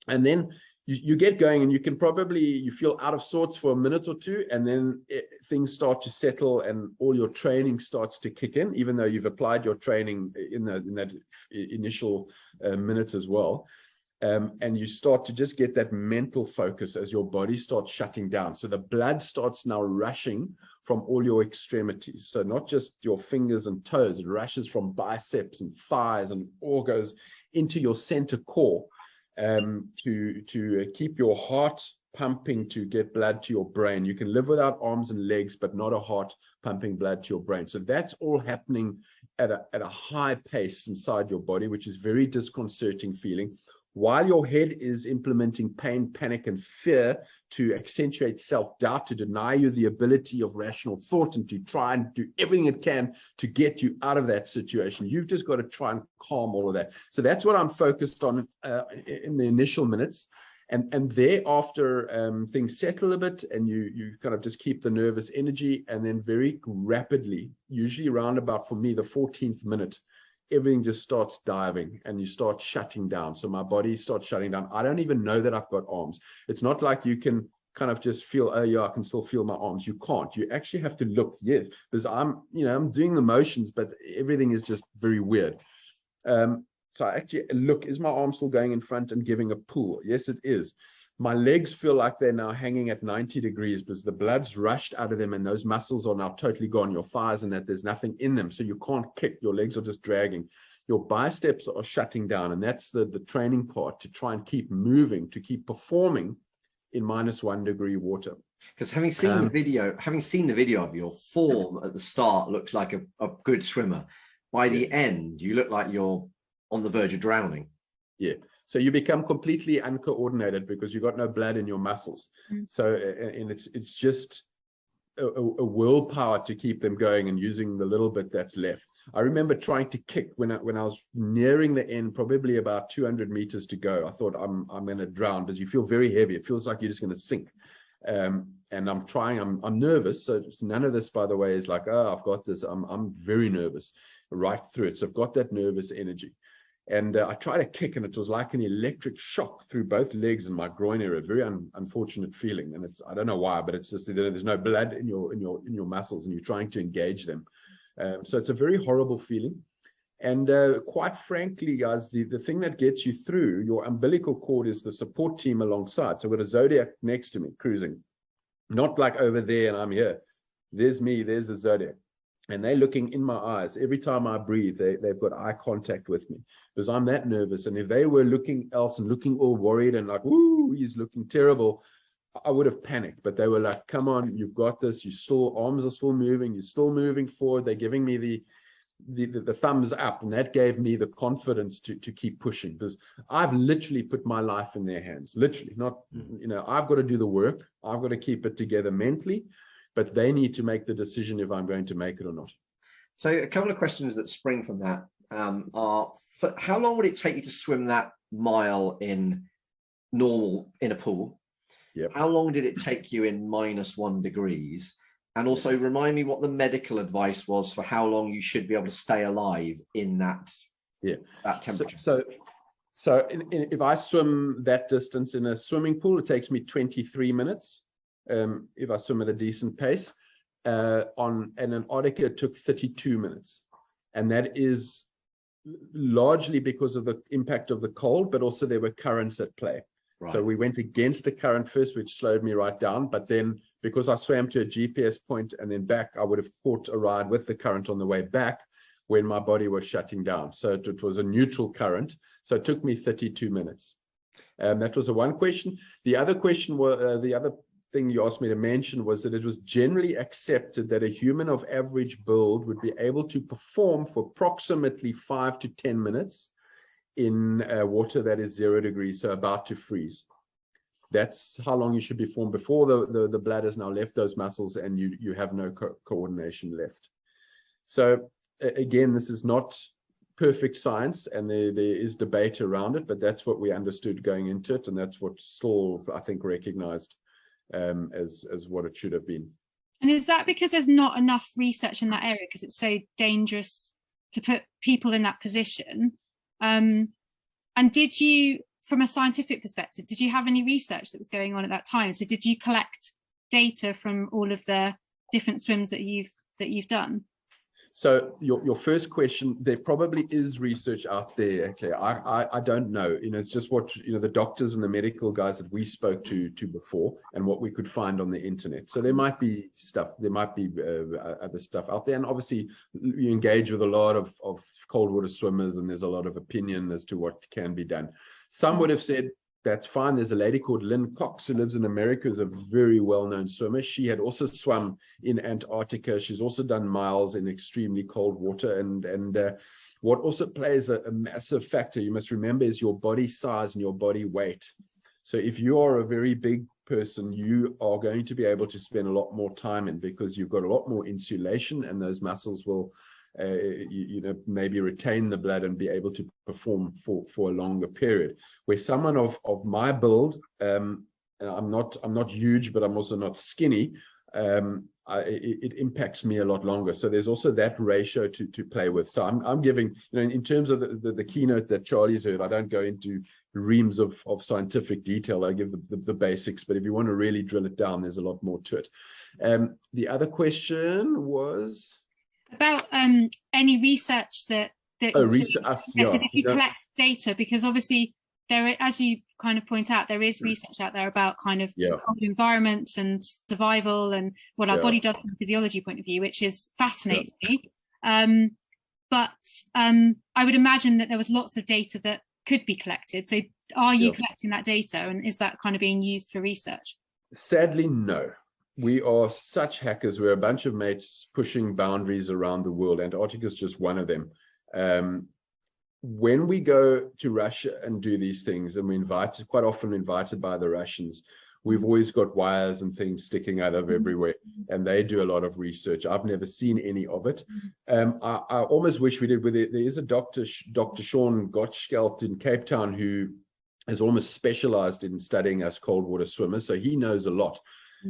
And then you get going, and you feel out of sorts for a minute or two, and then things start to settle, and all your training starts to kick in, even though you've applied your training in that initial minute as well. And you start to just get that mental focus as your body starts shutting down. So the blood starts now rushing from all your extremities. So not just your fingers and toes, it rushes from biceps and thighs, and all goes into your center core. To keep your heart pumping, to get blood to your brain. You can live without arms and legs, but not a heart pumping blood to your brain. So that's all happening at a high pace inside your body, which is very disconcerting feeling, while your head is implementing pain, panic, and fear to accentuate self-doubt, to deny you the ability of rational thought, and to try and do everything it can to get you out of that situation. You've just got to try and calm all of that. So that's what I'm focused on in the initial minutes. And thereafter, things settle a bit, and you kind of just keep the nervous energy, and then very rapidly, usually around about, for me, the 14th minute, everything just starts diving, and you start shutting down. So my body starts shutting down. I don't even know that I've got arms. It's not like you can kind of just feel, oh yeah, I can still feel my arms. You can't. You actually have to look, yes, because I'm doing the motions, but everything is just very weird. So I actually look, is my arm still going in front and giving a pull? Yes, it is. My legs feel like they're now hanging at 90 degrees because the blood's rushed out of them, and those muscles are now totally gone. Your thighs and that, there's nothing in them. So you can't kick. Your legs are just dragging. Your biceps are shutting down. And that's the training part, to try and keep moving, to keep performing in -1 degree water. Because having seen the video of your form at the start looks like a good swimmer. By the end, you look like you're on the verge of drowning. Yeah. So you become completely uncoordinated because you've got no blood in your muscles. So, and it's just a willpower to keep them going and using the little bit that's left. I remember trying to kick when I was nearing the end, probably about 200 meters to go. I thought I'm going to drown, because you feel very heavy. It feels like you're just going to sink. And I'm trying. I'm nervous. So none of this, by the way, is like, oh, I've got this. I'm very nervous right through it. So I've got that nervous energy. And I tried to kick, and it was like an electric shock through both legs and my groin area. Very unfortunate feeling, and I don't know why, but it's just there's no blood in your muscles, and you're trying to engage them. So it's a very horrible feeling. And quite frankly, guys, the thing that gets you through, your umbilical cord, is the support team alongside. So with a Zodiac next to me cruising, not like over there and I'm here. There's me. There's a Zodiac. And they're looking in my eyes. Every time I breathe, they've got eye contact with me, because I'm that nervous. And if they were looking else and looking all worried and like, ooh, he's looking terrible, I would have panicked. But they were like, come on, you've got this. Arms are still moving. You're still moving forward. They're giving me the thumbs up. And that gave me the confidence to keep pushing, because I've literally put my life in their hands. Literally, not, I've got to do the work. I've got to keep it together mentally. But they need to make the decision if I'm going to make it or not. So a couple of questions that spring from that are, how long would it take you to swim that mile in a pool? Yep. How long did it take you in -1 degrees? And also remind me what the medical advice was for how long you should be able to stay alive in that temperature. So if I swim that distance in a swimming pool, it takes me 23 minutes. If I swim at a decent pace. On Antarctica, it took 32 minutes. And that is largely because of the impact of the cold, but also there were currents at play. Right. So we went against the current first, which slowed me right down. But then because I swam to a GPS point and then back, I would have caught a ride with the current on the way back when my body was shutting down. So it was a neutral current. So it took me 32 minutes. That was the one question. The other question was, the other thing you asked me to mention was that it was generally accepted that a human of average build would be able to perform for approximately 5 to 10 minutes in water that is 0 degrees, so about to freeze. That's how long you should be formed before the bladder's now left those muscles and you have no coordination left. So again, this is not perfect science, and there is debate around it, but that's what we understood going into it, and that's what still, I think, recognized as what it should have been. And is that because there's not enough research in that area because it's so dangerous to put people in that position? And did you, from a scientific perspective, did you have any research that was going on at that time? So did you collect data from all of the different swims that you've done? So your first question, there probably is research out there. Okay, I don't know. It's just what the doctors and the medical guys that we spoke to before, and what we could find on the internet. So there might be stuff. There might be other stuff out there, and obviously you engage with a lot of cold water swimmers, and there's a lot of opinion as to what can be done. Some would have said, that's fine. There's a lady called Lynn Cox who lives in America, who's a very well-known swimmer. She had also swum in Antarctica. She's also done miles in extremely cold water. And what also plays a massive factor, you must remember, is your body size and your body weight. So if you are a very big person, you are going to be able to spend a lot more time in, because you've got a lot more insulation, and those muscles will maybe retain the blood and be able to perform for a longer period. Where someone of my build, I'm not huge, but I'm also not skinny, it impacts me a lot longer. So there's also that ratio to play with. So I'm giving, in terms of the keynote that Charlie's heard, I don't go into reams of scientific detail. I give the basics, but if you want to really drill it down, there's a lot more to it. The other question was about any research that if you collect data, because obviously there, as you kind of point out, there is research out there about kind of cold environments and survival and what our body does from a physiology point of view, which is fascinating me. But I would imagine that there was lots of data that could be collected. So are you collecting that data, and is that kind of being used for research? Sadly, no. We are such hackers. We're a bunch of mates pushing boundaries around the world. Antarctica is just one of them. When we go to Russia and do these things, and we're quite often invited by the Russians, we've always got wires and things sticking out of everywhere, and they do a lot of research. I've never seen any of it. I almost wish we did. There is a Dr. Sean Gottschalk in Cape Town who is almost specialized in studying us cold water swimmers, so he knows a lot.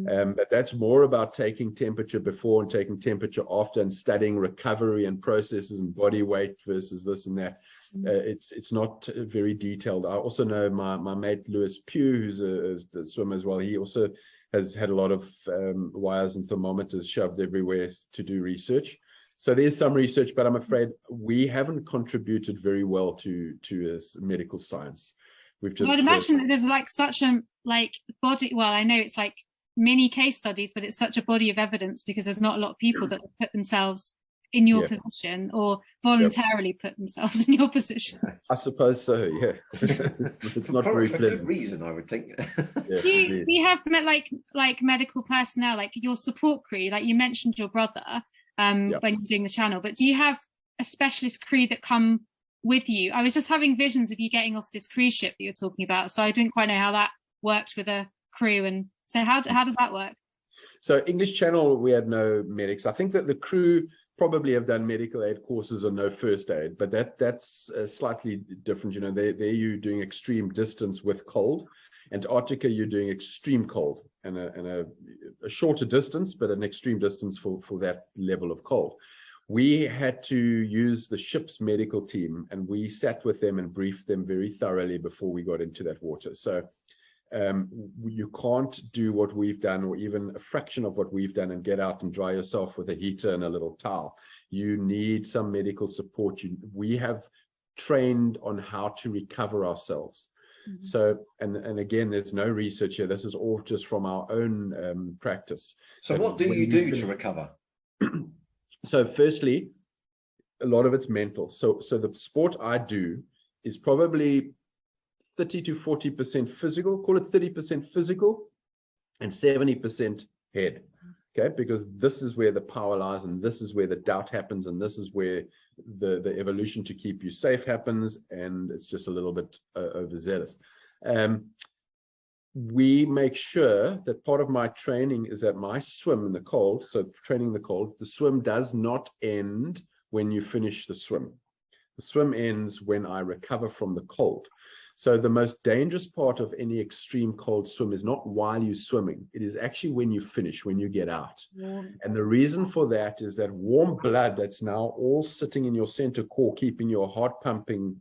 But that's more about taking temperature before and taking temperature after, and studying recovery and processes and body weight versus this and that. It's not very detailed. I also know my mate Lewis Pugh, who's a swimmer as well. He also has had a lot of wires and thermometers shoved everywhere to do research. So there's some research, but I'm afraid we haven't contributed very well to medical science. We've just. I'd imagine that there's like such a body. Well, I know it's like mini case studies, but it's such a body of evidence, because there's not a lot of people that put themselves in your position or voluntarily put themselves in your position. I suppose so, yeah. It's not very pleasant. For good reason, I would think. Do you have like medical personnel, like your support crew, like you mentioned your brother when you're doing the channel, but do you have a specialist crew that come with you? I was just having visions of you getting off this cruise ship that you're talking about, so I didn't quite know how that worked with a crew. And so how does that work? So English Channel, we had no medics. I think that the crew probably have done medical aid courses and no first aid, but that's slightly different. There you're doing extreme distance with cold. Antarctica, you're doing extreme cold and a shorter distance, but an extreme distance for that level of cold. We had to use the ship's medical team, and we sat with them and briefed them very thoroughly before we got into that water. So you can't do what we've done, or even a fraction of what we've done, and get out and dry yourself with a heater and a little towel. You need some medical support. We have trained on how to recover ourselves. So, and again, there's no research here. This is all just from our own practice. So what do you do to recover? So firstly, a lot of it's mental. So the sport I do is probably 30 to 40% physical, call it 30% physical and 70% head. Okay, because this is where the power lies, and this is where the doubt happens, and this is where the evolution to keep you safe happens, and it's just a little bit overzealous. We make sure that part of my training is that my swim in the cold, so training the cold, the swim does not end when you finish the swim. The swim ends when I recover from the cold. So the most dangerous part of any extreme cold swim is not while you're swimming. It is actually when you finish, when you get out. Yeah. And the reason for that is that warm blood that's now all sitting in your center core, keeping your heart pumping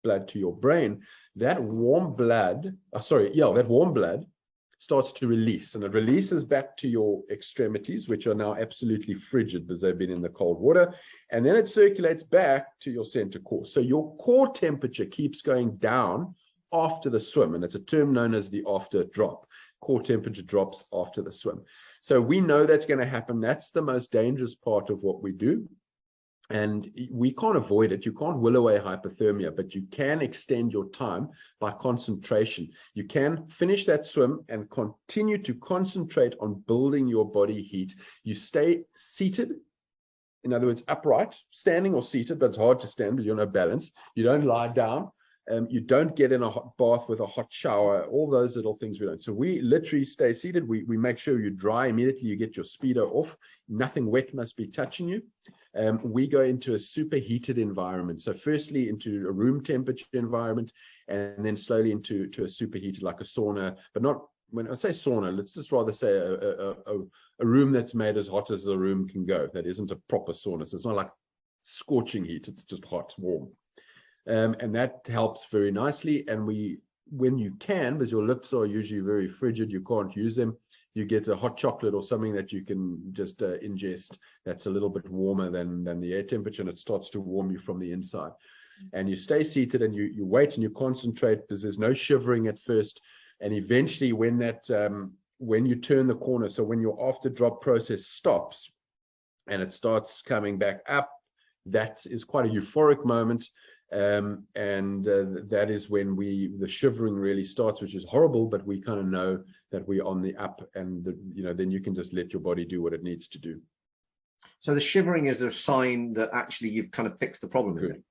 blood to your brain, that warm blood, that warm blood starts to release, and it releases back to your extremities, which are now absolutely frigid because they've been in the cold water, and then it circulates back to your center core. So your core temperature keeps going down after the swim, and it's a term known as the after drop. Core temperature drops after the swim. So we know that's going to happen. That's the most dangerous part of what we do. And we can't avoid it. You can't will away hypothermia, but you can extend your time by concentration. You can finish that swim and continue to concentrate on building your body heat. You stay seated, in other words, upright, standing or seated, but it's hard to stand because you don't have balance. You don't lie down. You don't get in a hot bath with a hot shower, all those little things we don't. So we literally stay seated. We make sure you dry immediately. You get your Speedo off. Nothing wet must be touching you. We go into a superheated environment. So firstly into a room temperature environment, and then slowly into a superheated, like a sauna, but not, when I say sauna, let's just rather say a room that's made as hot as the room can go. That isn't a proper sauna. So it's not like scorching heat. It's just hot, warm. And that helps very nicely. And when you can, because your lips are usually very frigid, you can't use them, you get a hot chocolate or something that you can just ingest that's a little bit warmer than the air temperature, and it starts to warm you from the inside. And you stay seated and you wait and you concentrate, because there's no shivering at first. And eventually when you turn the corner, so when your after drop process stops and it starts coming back up, that is quite a euphoric moment. That is when the shivering really starts, which is horrible, but we kind of know that we're on the up, and then you can just let your body do what it needs to do. So the shivering is a sign that actually you've kind of fixed the problem, is it?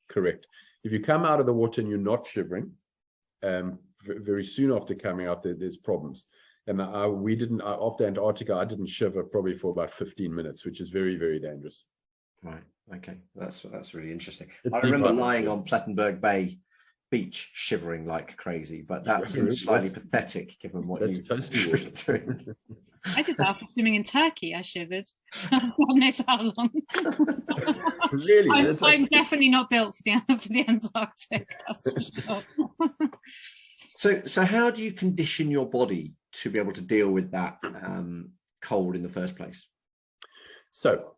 Correct. If you come out of the water and you're not shivering, very soon after coming out, there's problems. And after Antarctica, I didn't shiver probably for about 15 minutes, which is very, very dangerous. Right. Okay. That's really interesting. I remember lying on Plettenberg Bay beach shivering like crazy, but that seems slightly pathetic given what you've been doing. I did that after swimming in Turkey. I shivered. God knows how long. Really? I'm definitely not built for the Antarctic. That's for sure. So how do you condition your body to be able to deal with that cold in the first place? So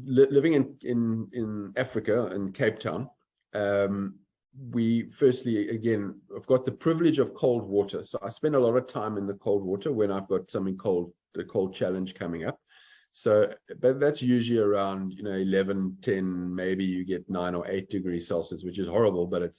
living in Africa, in Cape Town, we firstly, again, I've got the privilege of cold water. So I spend a lot of time in the cold water when I've got something cold, the cold challenge coming up. So, but that's usually around, 11, 10, maybe you get 9 or 8 degrees Celsius, which is horrible, but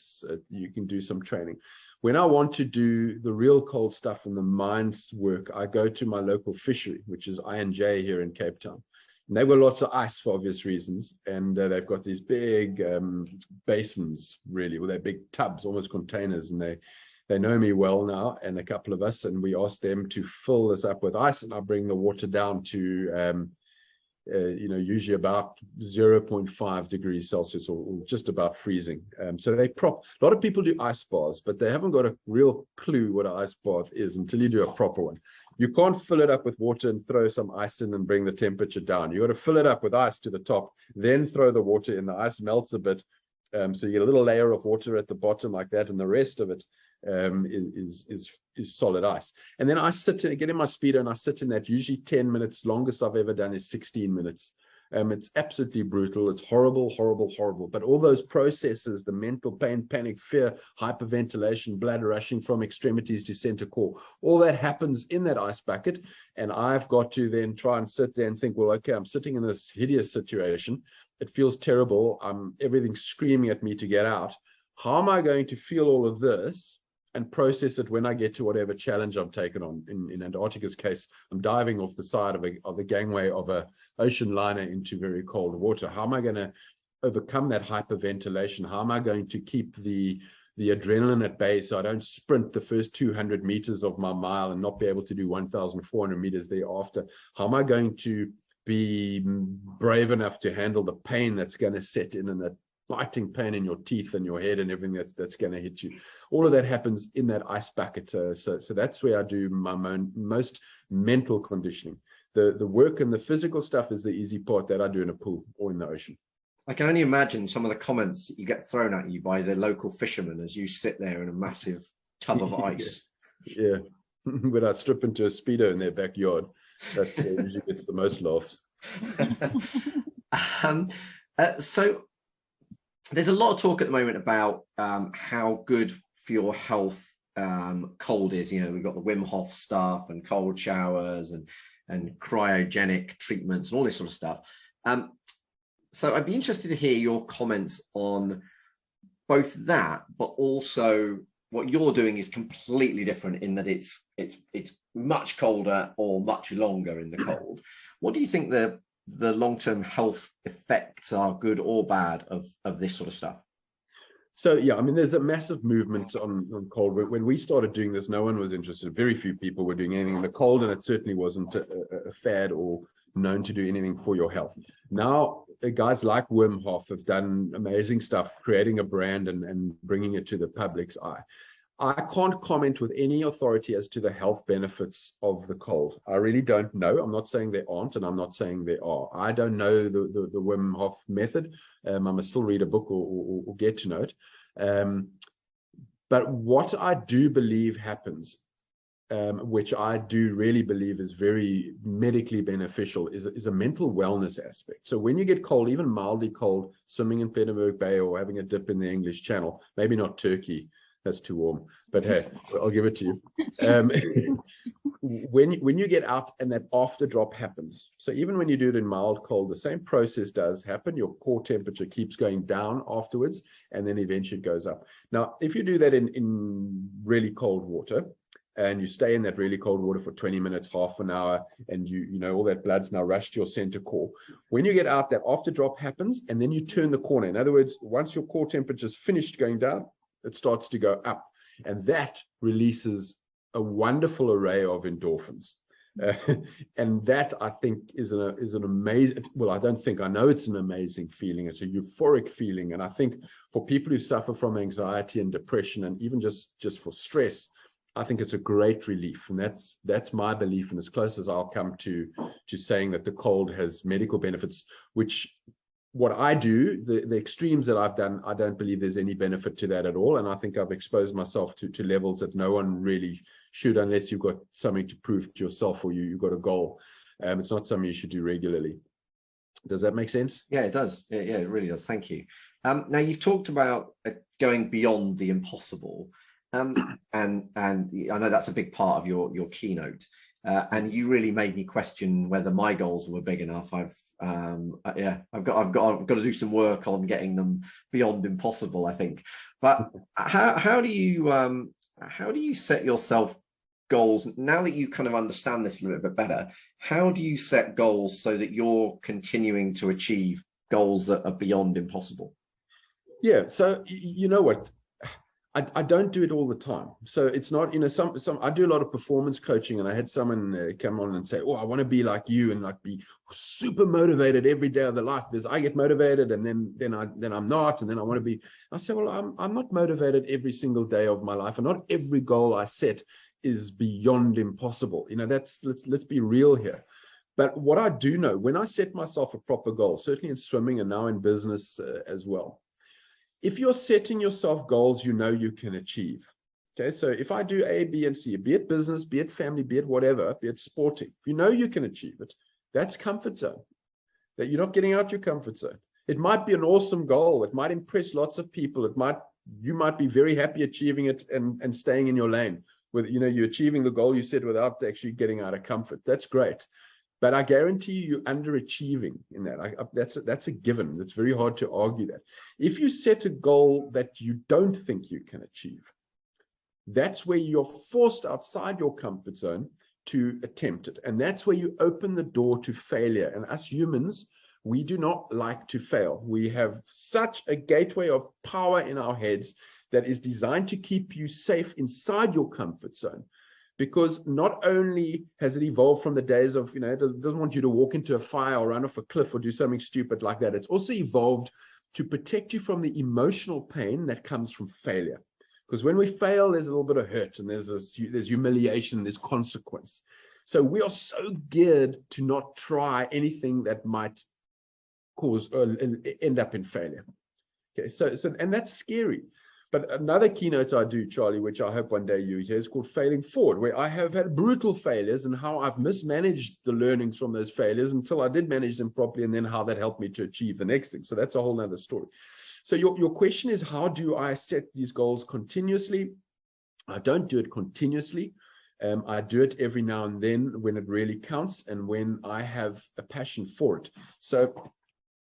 you can do some training. When I want to do the real cold stuff and the mind's work, I go to my local fishery, which is I&J here in Cape Town. And they've got lots of ice for obvious reasons. And they've got these big basins, really, with their big tubs, almost containers. And they know me well now, and a couple of us, and we ask them to fill this up with ice. And I bring the water down to, usually about 0.5 degrees Celsius or just about freezing. So a lot of people do ice baths, but they haven't got a real clue what an ice bath is until you do a proper one. You can't fill it up with water and throw some ice in and bring the temperature down. You got to fill it up with ice to the top, then throw the water in. The ice melts a bit, so you get a little layer of water at the bottom like that, and the rest of it is solid ice. And then I get in my Speedo and I sit in that. Usually 10 minutes. Longest I've ever done is 16 minutes. It's absolutely brutal. It's horrible, horrible, horrible. But all those processes, the mental pain, panic, fear, hyperventilation, blood rushing from extremities to center core, all that happens in that ice bucket. And I've got to then try and sit there and think, well, okay, I'm sitting in this hideous situation. It feels terrible. Everything's screaming at me to get out. How am I going to feel all of this and process it when I get to whatever challenge I'm taken on. In Antarctica's case, I'm diving off the side of a gangway of a ocean liner into very cold water. How am I going to overcome that hyperventilation? How am I going to keep the adrenaline at bay so I don't sprint the first 200 meters of my mile and not be able to do 1,400 meters thereafter? How am I going to be brave enough to handle the pain that's going to set in, and that biting pain in your teeth and your head and everything that's going to hit you? All of that happens in that ice bucket. So that's where I do my most mental conditioning. The work and the physical stuff is the easy part that I do in a pool or in the ocean. I can only imagine some of the comments that you get thrown at you by the local fishermen as you sit there in a massive tub of ice. Yeah. When I strip into a Speedo in their backyard, that's usually gets the most laughs. So there's a lot of talk at the moment about how good for your health cold is. You know, we've got the Wim Hof stuff and cold showers and cryogenic treatments and all this sort of stuff. So I'd be interested to hear your comments on both that, but also what you're doing is completely different in that it's much colder or much longer in the cold. What do you think the long-term health effects are, good or bad, of this sort of stuff? So yeah, I mean, there's a massive movement on cold. When we started doing this, no one was interested. Very few people were doing anything in the cold, and it certainly wasn't a fad or known to do anything for your health. Now, guys like Wim Hof have done amazing stuff, creating a brand and bringing it to the public's eye. I can't comment with any authority as to the health benefits of the cold. I really don't know. I'm not saying there aren't, and I'm not saying there are. I don't know the Wim Hof method. I must still read a book or get to know it. But what I do believe happens, which I do really believe is very medically beneficial, is a mental wellness aspect. So when you get cold, even mildly cold, swimming in Pietermaritzburg Bay or having a dip in the English Channel, maybe not Turkey, that's too warm, but hey, I'll give it to you. When you get out and that after drop happens, so even when you do it in mild cold, the same process does happen. Your core temperature keeps going down afterwards, and then eventually it goes up. Now, if you do that in really cold water, and you stay in that really cold water for 20 minutes, half an hour, and you know all that blood's now rushed to your center core. When you get out, that after drop happens, and then you turn the corner. In other words, once your core temperature's finished going down, it starts to go up, and that releases a wonderful array of endorphins. And that, I think, is an amazing, well, I know it's an amazing feeling. It's a euphoric feeling. And I think for people who suffer from anxiety and depression, and even just for stress, I think it's a great relief. And that's my belief, and as close as I'll come to saying that the cold has medical benefits, which what I do, the extremes that I've done, I don't believe there's any benefit to that at all. And I think I've exposed myself to levels that no one really should, unless you've got something to prove to yourself or you've got a goal. It's not something you should do regularly. Does that make sense? Yeah, it does. Yeah, it really does. Thank you. Now, you've talked about going beyond the impossible. And I know that's a big part of your keynote. And you really made me question whether my goals were big enough. I've got to do some work on getting them beyond impossible, I think. But how do you set yourself goals now that you kind of understand this a little bit better? How do you set goals so that you're continuing to achieve goals that are beyond impossible? Yeah. So you know what? I don't do it all the time. So it's not, some I do a lot of performance coaching, and I had someone come on and say, oh, I want to be like you and like be super motivated every day of the life, because I get motivated and then I'm not, and then I want to be. I say, well, I'm not motivated every single day of my life, and not every goal I set is beyond impossible. Let's be real here. But what I do know, when I set myself a proper goal, certainly in swimming and now in business as well, if you're setting yourself goals you know you can achieve, okay? So if I do A, B, and C, be it business, be it family, be it whatever, be it sporting, if you know you can achieve it, that's comfort zone. That you're not getting out your comfort zone. It might be an awesome goal. It might impress lots of people. You might be very happy achieving it and staying in your lane. With you're achieving the goal you set without actually getting out of comfort. That's great. But I guarantee you're underachieving in that. That's a given. It's very hard to argue that. If you set a goal that you don't think you can achieve, that's where you're forced outside your comfort zone to attempt it. And that's where you open the door to failure. And us humans, we do not like to fail. We have such a gateway of power in our heads that is designed to keep you safe inside your comfort zone. Because not only has it evolved from the days of, it doesn't want you to walk into a fire or run off a cliff or do something stupid like that. It's also evolved to protect you from the emotional pain that comes from failure. Because when we fail, there's a little bit of hurt and there's humiliation, there's consequence. So we are so geared to not try anything that might cause or end up in failure. Okay, so and that's scary. But another keynote I do, Charlie, which I hope one day you hear, is called Failing Forward, where I have had brutal failures and how I've mismanaged the learnings from those failures until I did manage them properly, and then how that helped me to achieve the next thing. So that's a whole nother story. So your question is, how do I set these goals continuously? I don't do it continuously. I do it every now and then when it really counts and when I have a passion for it. So,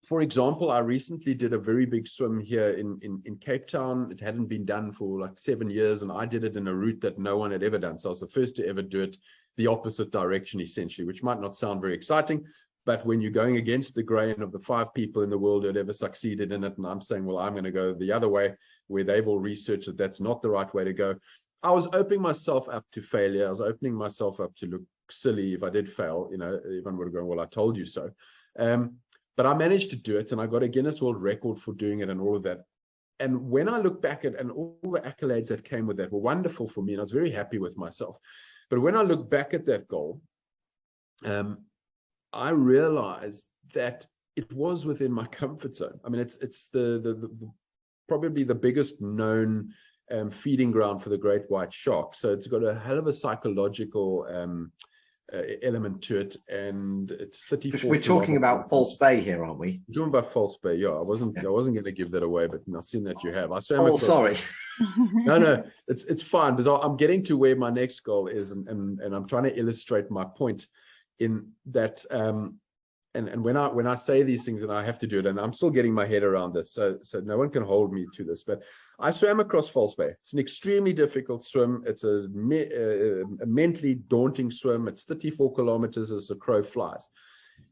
for example, I recently did a very big swim here in Cape Town. It hadn't been done for like 7 years, and I did it in a route that no one had ever done. So I was the first to ever do it the opposite direction, essentially, which might not sound very exciting. But when you're going against the grain of the 5 people in the world who had ever succeeded in it, and I'm saying, well, I'm going to go the other way, where they've all researched that that's not the right way to go, I was opening myself up to failure. I was opening myself up to look silly if I did fail. Everyone would have gone, well, I told you so. But I managed to do it, and I got a Guinness World Record for doing it and all of that. And when I look back at and all the accolades that came with that were wonderful for me, and I was very happy with myself. But when I look back at that goal, I realized that it was within my comfort zone. I mean, it's probably the biggest known feeding ground for the great white shark. So it's got a hell of a psychological element to it, and it's 34. We're talking about False Bay here, aren't we? We're talking about False Bay. Yeah, I wasn't going to give that away, but I've seen that you have. I swam across. Sorry. No, it's fine, because I'm getting to where my next goal is, and I'm trying to illustrate my point in that. And when I say these things, and I have to do it, and I'm still getting my head around this, so no one can hold me to this, but I swam across False Bay. It's an extremely difficult swim. It's a mentally daunting swim. It's 34 kilometers as the crow flies.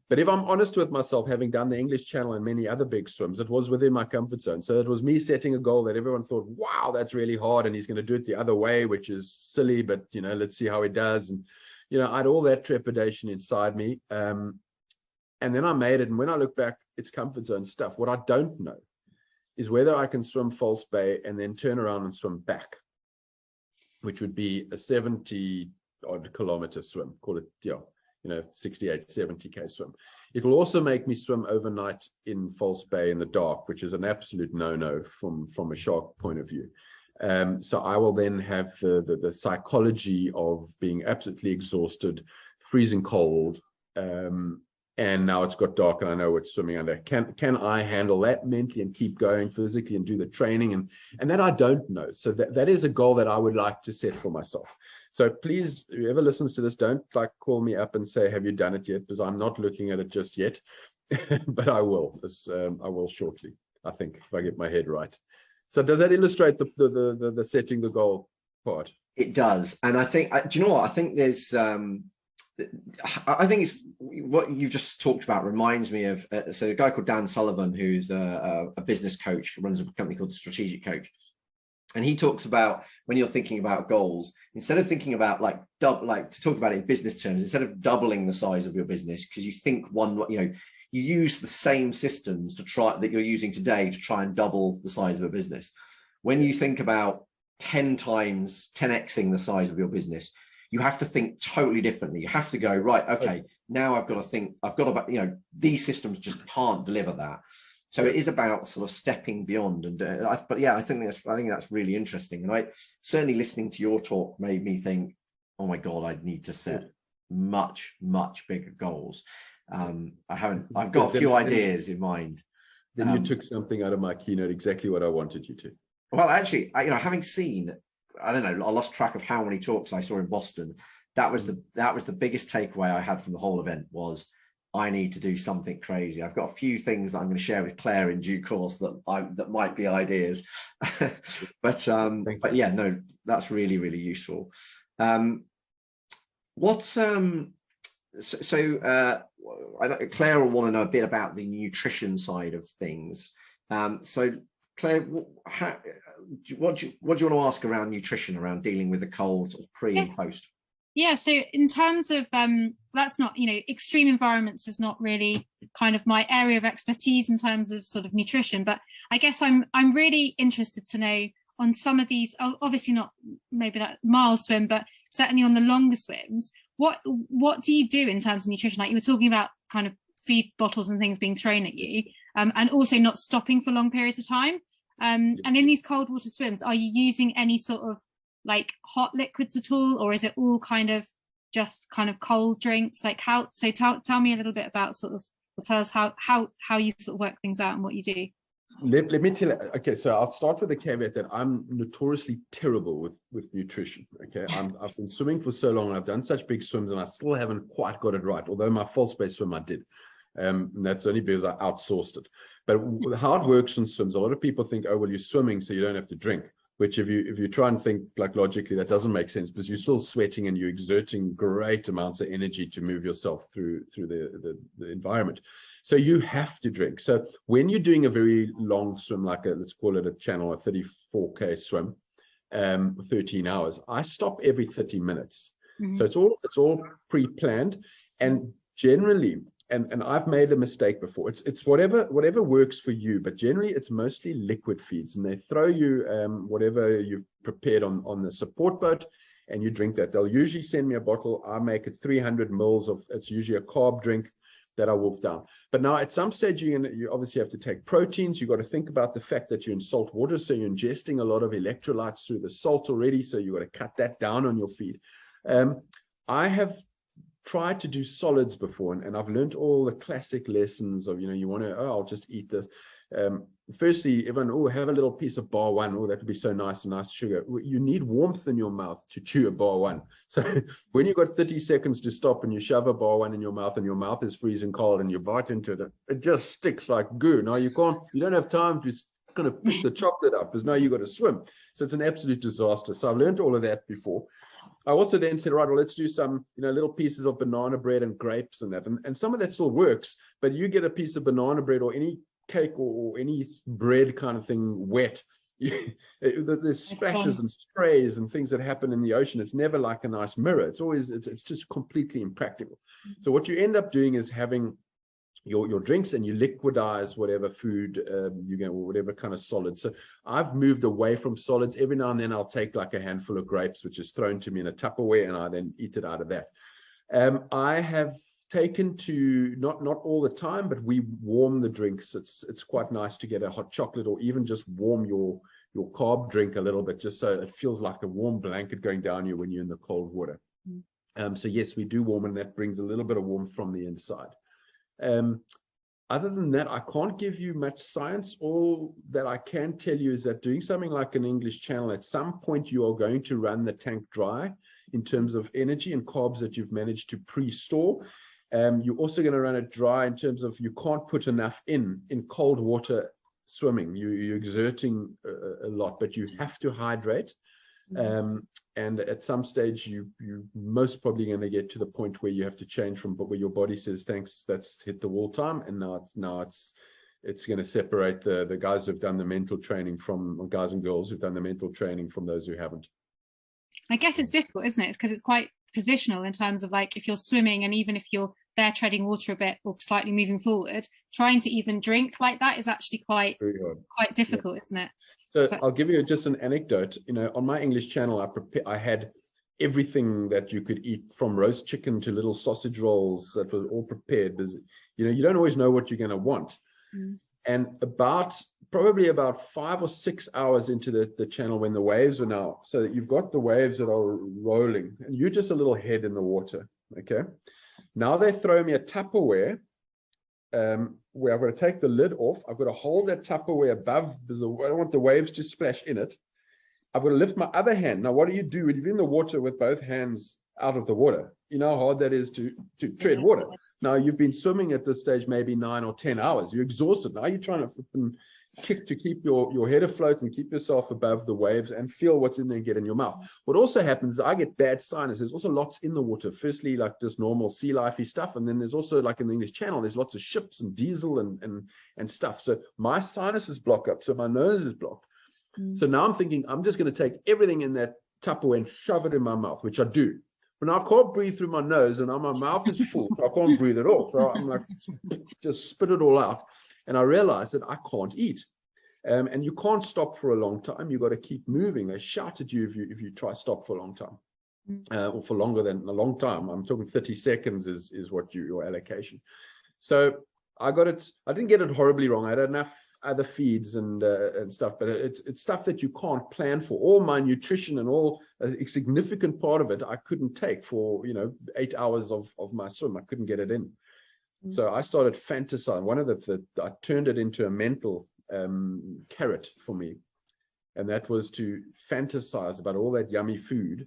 But if I'm honest with myself, having done the English Channel and many other big swims, it was within my comfort zone. So it was me setting a goal that everyone thought, wow, that's really hard, and he's going to do it the other way, which is silly, but let's see how he does. And I had all that trepidation inside me. And then I made it, and when I look back, it's comfort zone stuff. What I don't know is whether I can swim False Bay and then turn around and swim back, which would be a 70-odd kilometer swim, call it, 68, 70K swim. It will also make me swim overnight in False Bay in the dark, which is an absolute no-no from a shark point of view. So I will then have the psychology of being absolutely exhausted, freezing cold, and now it's got dark and I know what's swimming under. Can I handle that mentally and keep going physically and do the training? And that I don't know. So that is a goal that I would like to set for myself. So please, whoever listens to this, don't call me up and say, have you done it yet? Because I'm not looking at it just yet, but I will. I will shortly, I think, if I get my head right. So does that illustrate the setting the goal part? It does. And I think, do you know what? I think there's, I think it's what you've just talked about reminds me of so a guy called Dan Sullivan, who's a business coach who runs a company called Strategic Coach, and he talks about when you're thinking about goals, instead of thinking about to talk about it in business terms, instead of doubling the size of your business, because you think you use the same systems that you're using today to try and double the size of a business. When you think about 10xing the size of your business, you have to think totally differently. You have to go, right, okay, now I've got to these systems just can't deliver that. So it is about sort of stepping beyond. And I think that's really interesting. And I certainly, listening to your talk, made me think, oh my God, I need to set much, much bigger goals. I've got a few ideas in mind. Then you took something out of my keynote, exactly what I wanted you to. Well, actually, having seen, I don't know, I lost track of how many talks I saw in Boston. That was the biggest takeaway I had from the whole event was I need to do something crazy. I've got a few things that I'm going to share with Claire in due course that might be ideas. but yeah, no, that's really, really useful. I know Claire will want to know a bit about the nutrition side of things. So Claire, what do you want to ask around nutrition, around dealing with the cold sort of pre and post? Yeah, so in terms of that's not, extreme environments is not really kind of my area of expertise in terms of sort of nutrition, but I guess I'm really interested to know on some of these, obviously not maybe that mile swim, but certainly on the longer swims, what do you do in terms of nutrition? Like you were talking about kind of feed bottles and things being thrown at you, and also not stopping for long periods of time. And in these cold water swims, are you using any sort of like hot liquids at all, or is it all kind of just kind of cold drinks? Like tell me a little bit about sort of, or tell us how you sort of work things out and what you do. Let me tell you. Okay, so I'll start with the caveat that I'm notoriously terrible with nutrition. Okay, I've been swimming for so long and I've done such big swims and I still haven't quite got it right, although my false base swim I did. And that's only because I outsourced it. But how it works in swims, a lot of people think, oh well, you're swimming so you don't have to drink, which if you try and think like logically, that doesn't make sense, because you're still sweating and you're exerting great amounts of energy to move yourself through the environment. So you have to drink. So when you're doing a very long swim, like let's call it a channel, a 34K swim, 13 hours, I stop every 30 minutes. Mm-hmm. So it's all pre-planned, and generally, and I've made a mistake before. It's whatever works for you, but generally it's mostly liquid feeds, and they throw you whatever you've prepared on the support boat, and you drink that. They'll usually send me a bottle. I make it 300 mils of. It's usually a carb drink that I wolf down. But now at some stage you obviously have to take proteins. You've got to think about the fact that you're in salt water, so you're ingesting a lot of electrolytes through the salt already. So you've got to cut that down on your feed. I have tried to do solids before, and I've learned all the classic lessons of, you want to, I'll just eat this. Firstly, everyone, have a little piece of bar one. That would be so nice, and nice sugar. You need warmth in your mouth to chew a bar one. So when you've got 30 seconds to stop and you shove a bar one in your mouth and your mouth is freezing cold and you bite into it, it just sticks like goo. Now you don't have time to kind of pick the chocolate up, because now you've got to swim. So it's an absolute disaster. So I've learned all of that before. I also then said, right, well, let's do some, little pieces of banana bread and grapes and that. And some of that still works, but you get a piece of banana bread or any cake or any bread kind of thing wet. There's splashes and sprays and things that happen in the ocean. It's never like a nice mirror. It's just completely impractical. So what you end up doing is having your drinks, and you liquidize whatever food you get, or whatever kind of solid. So I've moved away from solids. Every now and then I'll take like a handful of grapes, which is thrown to me in a Tupperware, and I then eat it out of that. I have taken to, not all the time, but we warm the drinks. It's quite nice to get a hot chocolate, or even just warm your carb drink a little bit, just so it feels like a warm blanket going down you when you're in the cold water. So yes, we do warm, and that brings a little bit of warmth from the inside. Other than that, I can't give you much science. All that I can tell you is that doing something like an English Channel, at some point you are going to run the tank dry in terms of energy and carbs that you've managed to pre-store. You're also going to run it dry in terms of you can't put enough in cold water swimming. You're exerting a lot, but you have to hydrate. And at some stage, you're most probably going to get to the point where you have to change from where your body says, thanks, that's hit the wall time. And now it's going to separate the guys who've done the mental training from guys and girls who've done the mental training from those who haven't. I guess it's difficult, isn't it? Because it's quite positional in terms of, like, if you're swimming and even if you're there treading water a bit or slightly moving forward, trying to even drink like that is actually quite difficult, isn't it? So I'll give you just an anecdote. On my English Channel, I had everything that you could eat, from roast chicken to little sausage rolls, that was all prepared. Because, you don't always know what you're going to want. And probably about 5 or 6 hours into the channel, when the waves are now, so that you've got the waves that are rolling and you're just a little head in the water. Okay. Now they throw me a Tupperware, where I've got to take the lid off. I've got to hold that Tupperware above, because I don't want the waves to splash in it. I've got to lift my other hand. Now, what do you do when you're in the water with both hands out of the water. You know how hard that is to tread water. Now you've been swimming at this stage maybe 9 or 10 hours. You're exhausted. Now you're trying to kick to keep your head afloat and keep yourself above the waves and feel what's in there and get in your mouth. What also happens is I get bad sinus. There's also lots in the water. Firstly, like just normal sea lifey stuff, and then there's also, like in the English Channel, there's lots of ships and diesel and stuff. So my sinuses block up, so my nose is blocked. So now I'm thinking I'm just going to take everything in that Tupperware and shove it in my mouth, which I do. But now I can't breathe through my nose, and now my mouth is full, so I can't breathe at all. So I'm like, just spit it all out. And I realized that I can't eat. And you can't stop for a long time. You've got to keep moving. They shout at you if you try stop for a long time, or for longer than a long time. I'm talking 30 seconds is what your allocation. So I got it. I didn't get it horribly wrong. I had enough other feeds and stuff, but it's stuff that you can't plan for. All my nutrition and all a significant part of it I couldn't take for 8 hours of my swim. I couldn't get it in. So I started fantasizing. One of I turned it into a mental carrot for me, and that was to fantasize about all that yummy food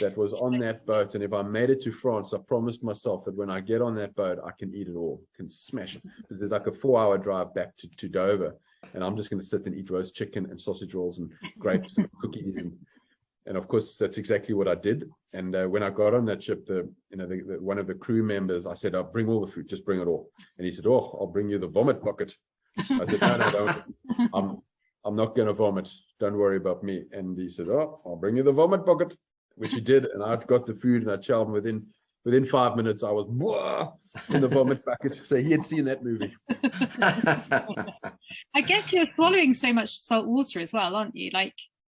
that was on that boat. And if I made it to France, I promised myself that when I get on that boat, I can eat it all, can smash it. There's like a 4-hour drive back to Dover, and I'm just going to sit and eat roast chicken and sausage rolls and grapes and cookies, and of course that's exactly what I did. And when I got on that ship, one of the crew members, I said, "I'll bring all the food, just bring it all." And he said, "Oh, I'll bring you the vomit bucket." I said, "No, I'm not going to vomit. Don't worry about me." And he said, "Oh, I'll bring you the vomit bucket," which he did. And I got the food and I chowed, and within 5 minutes I was in the vomit bucket. So he had seen that movie. I guess you're swallowing so much salt water as well, aren't you? Like,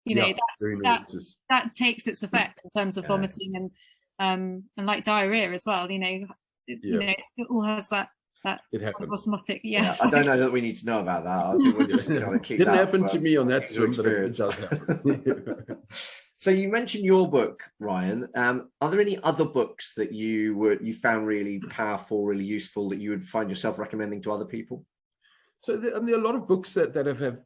that takes its effect in terms of vomiting and like diarrhea as well. It all has that. It happens. Osmotic, I don't know that we need to know about that. I think we're just going to keep Didn't happen to me on that swim, but it does happen. So you mentioned your book, Ryan. Are there any other books that you found really powerful, really useful, that you would find yourself recommending to other people? So there are a lot of books that have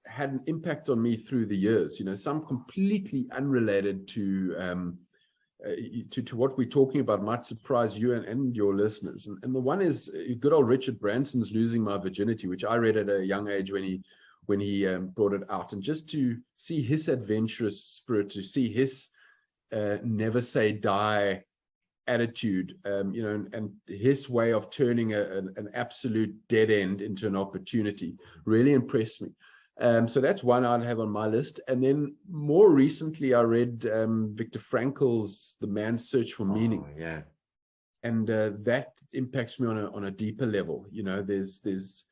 had an impact on me through the years. Some completely unrelated to what we're talking about, might surprise you and your listeners. And the one is good old Richard Branson's Losing My Virginity, which I read at a young age when he brought it out. And just to see his adventurous spirit, to see his never say die attitude, and his way of turning an absolute dead end into an opportunity really impressed me. So that's one I'd have on my list. And then more recently, I read Viktor Frankl's The Man's Search for Meaning. And that impacts me on a deeper level. There's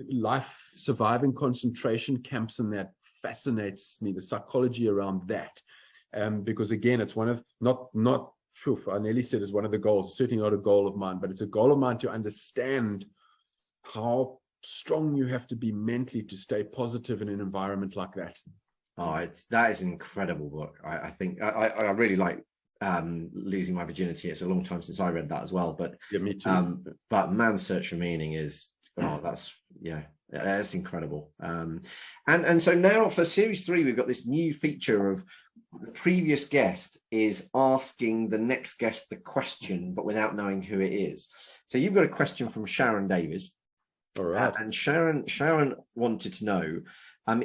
life surviving concentration camps, and that fascinates me, the psychology around that. Because again, it's one of I nearly said it's one of the goals, certainly not a goal of mine, but it's a goal of mine to understand how strong you have to be mentally to stay positive in an environment like that. That is an incredible book. I think I really like Losing My Virginity. It's a long time since I read that as well, but me too. But Man's Search for Meaning is that's incredible. And so now for series 3, we've got this new feature of the previous guest is asking the next guest the question, but without knowing who it is. So you've got a question from Sharon Davies. All right. And Sharon wanted to know,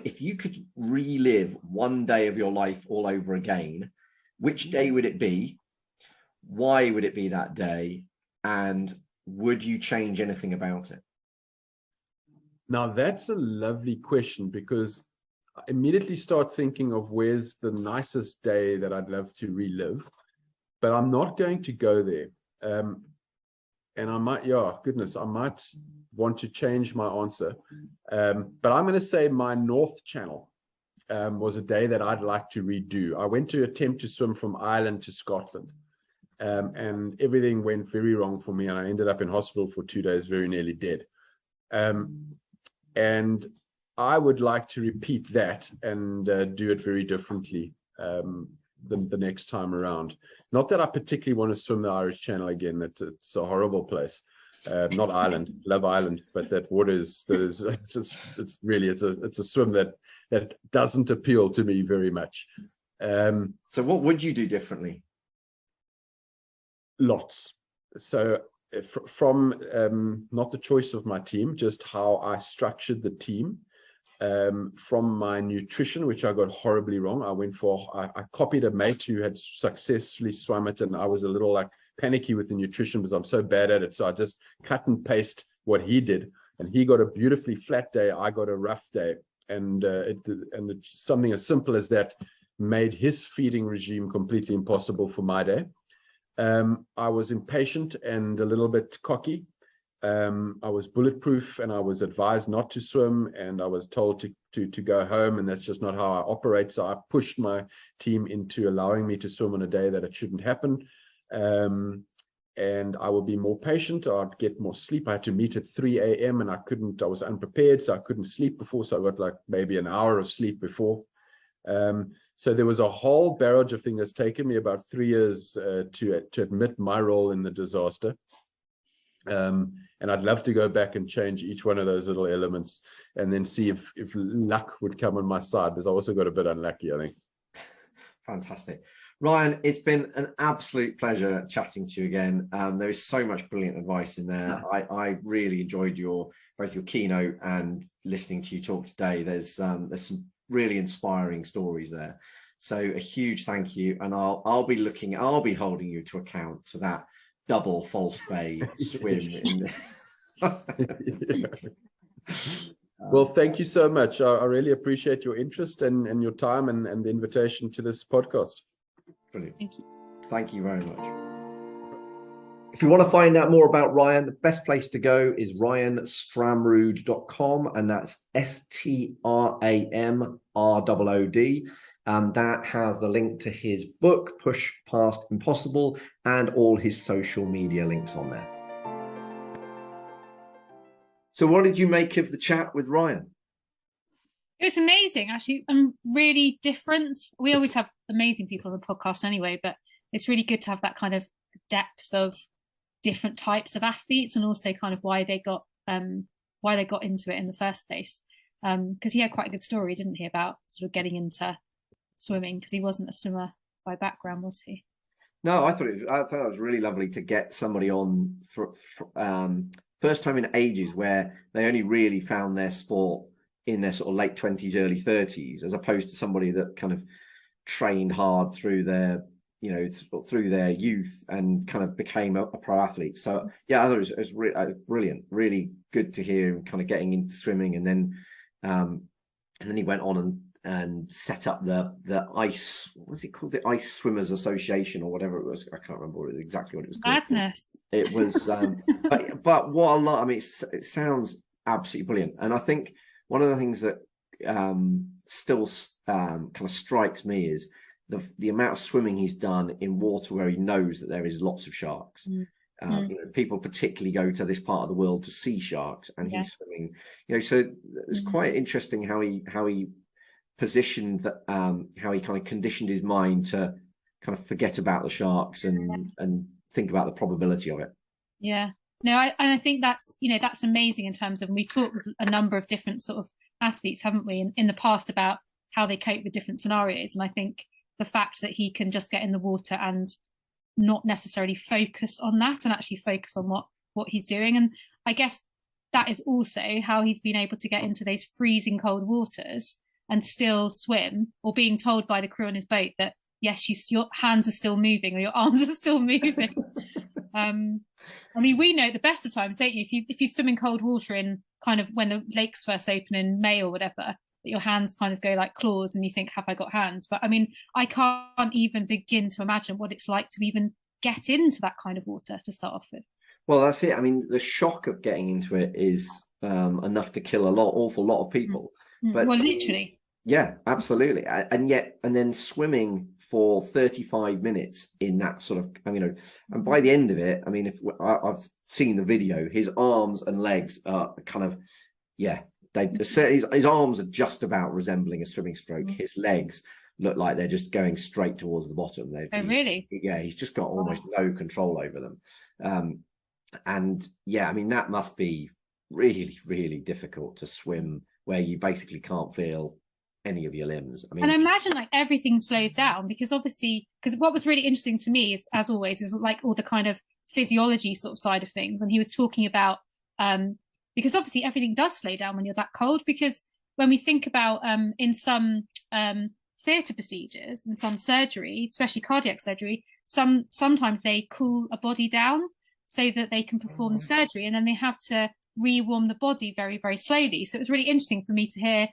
if you could relive one day of your life all over again, which day would it be? Why would it be that day? And would you change anything about it? Now, that's a lovely question, because I immediately start thinking of where's the nicest day that I'd love to relive, but I'm not going to go there. And I might want to change my answer. But I'm going to say my North Channel was a day that I'd like to redo. I went to attempt to swim from Ireland to Scotland, and everything went very wrong for me, and I ended up in hospital for 2 days, very nearly dead. And I would like to repeat that and do it very differently the next time around. Not that I particularly want to swim the Irish Channel again. It's a horrible place. Not Ireland, love Ireland, but that water is it's a swim that doesn't appeal to me very much. So what would you do differently? Lots. So from not the choice of my team, just how I structured the team. From my nutrition, which I got horribly wrong. I copied a mate who had successfully swum it, and I was a little like panicky with the nutrition because I'm so bad at it. So I just cut and paste what he did, and he got a beautifully flat day. I got a rough day, and something as simple as that made his feeding regime completely impossible for my day. I was impatient and a little bit cocky. I was bulletproof, and I was advised not to swim, and I was told to go home, and that's just not how I operate. So I pushed my team into allowing me to swim on a day that it shouldn't happen. And I will be more patient. I'd get more sleep. I had to meet at 3 a.m. and I was unprepared, so I couldn't sleep before. So I got like maybe an hour of sleep before. So there was a whole barrage of things that's taken me about 3 years to admit my role in the disaster. And I'd love to go back and change each one of those little elements and then see if luck would come on my side, because I also got a bit unlucky, I think. Fantastic. Ryan, it's been an absolute pleasure chatting to you again. There is so much brilliant advice in there. I really enjoyed both your keynote and listening to you talk today. There's some really inspiring stories there. So a huge thank you. And I'll be holding you to account to that double false bay swim in Well, thank you so much. I really appreciate your interest and your time and the invitation to this podcast. Brilliant. Thank you. Thank you very much. If you want to find out more about Ryan, the best place to go is ryanstramrood.com, and that's STRAMROOD. That has the link to his book, Push Past Impossible, and all his social media links on there. So what did you make of the chat with Ryan? It was amazing, actually, and really different. We always have amazing people on the podcast anyway, but it's really good to have that kind of depth of different types of athletes, and also kind of why they got into it in the first place. Because he had quite a good story, didn't he, about sort of getting into swimming, because he wasn't a swimmer by background, was he? No, I thought it was really lovely to get somebody on for first time in ages where they only really found their sport in their sort of late 20s, early 30s, as opposed to somebody that kind of trained hard through their youth and kind of became a pro athlete. So yeah, I thought it was brilliant, really good to hear him kind of getting into swimming, and then he went on and set up the ice, what's it called, the Ice Swimmers Association or whatever it was. I can't remember exactly what it was called. Madness. It was but what a lot, I mean, it sounds absolutely brilliant. And I think one of the things that still kind of strikes me is the amount of swimming he's done in water where he knows that there is lots of sharks. People particularly go to this part of the world to see sharks, and he's swimming. So it's quite interesting how he positioned that, how he kind of conditioned his mind to kind of forget about the sharks and think about the probability of it. Yeah. No, I think that's amazing in terms of, and we've talked with a number of different sort of athletes, haven't we, in the past about how they cope with different scenarios. And I think the fact that he can just get in the water and not necessarily focus on that, and actually focus on what he's doing. And I guess that is also how he's been able to get into those freezing cold waters and still swim, or being told by the crew on his boat that, yes, your hands are still moving or your arms are still moving. I mean, we know at the best of times, don't you? If you swim in cold water in kind of when the lakes first open in May or whatever, that your hands kind of go like claws and you think, have I got hands? But I mean, I can't even begin to imagine what it's like to even get into that kind of water to start off with. Well, that's it. I mean, the shock of getting into it is enough to kill awful lot of people. But well, literally. Yeah, absolutely. And then swimming for 35 minutes in that sort of, and by the end of it, I mean, if I've seen the video, his arms and legs are kind of, his arms are just about resembling a swimming stroke. His legs look like they're just going straight towards the bottom. Really? Yeah, he's just got almost no control over them. And yeah, I mean, that must be really, really difficult to swim where you basically can't feel any of your limbs. I mean, and I imagine like everything slows down because obviously, because what was really interesting to me is, as always, is like all the kind of physiology sort of side of things. And he was talking about, because obviously everything does slow down when you're that cold, because when we think about in some theatre procedures and some surgery, especially cardiac surgery, sometimes they cool a body down so that they can perform the surgery, and then they have to rewarm the body very, very slowly. So it was really interesting for me to hear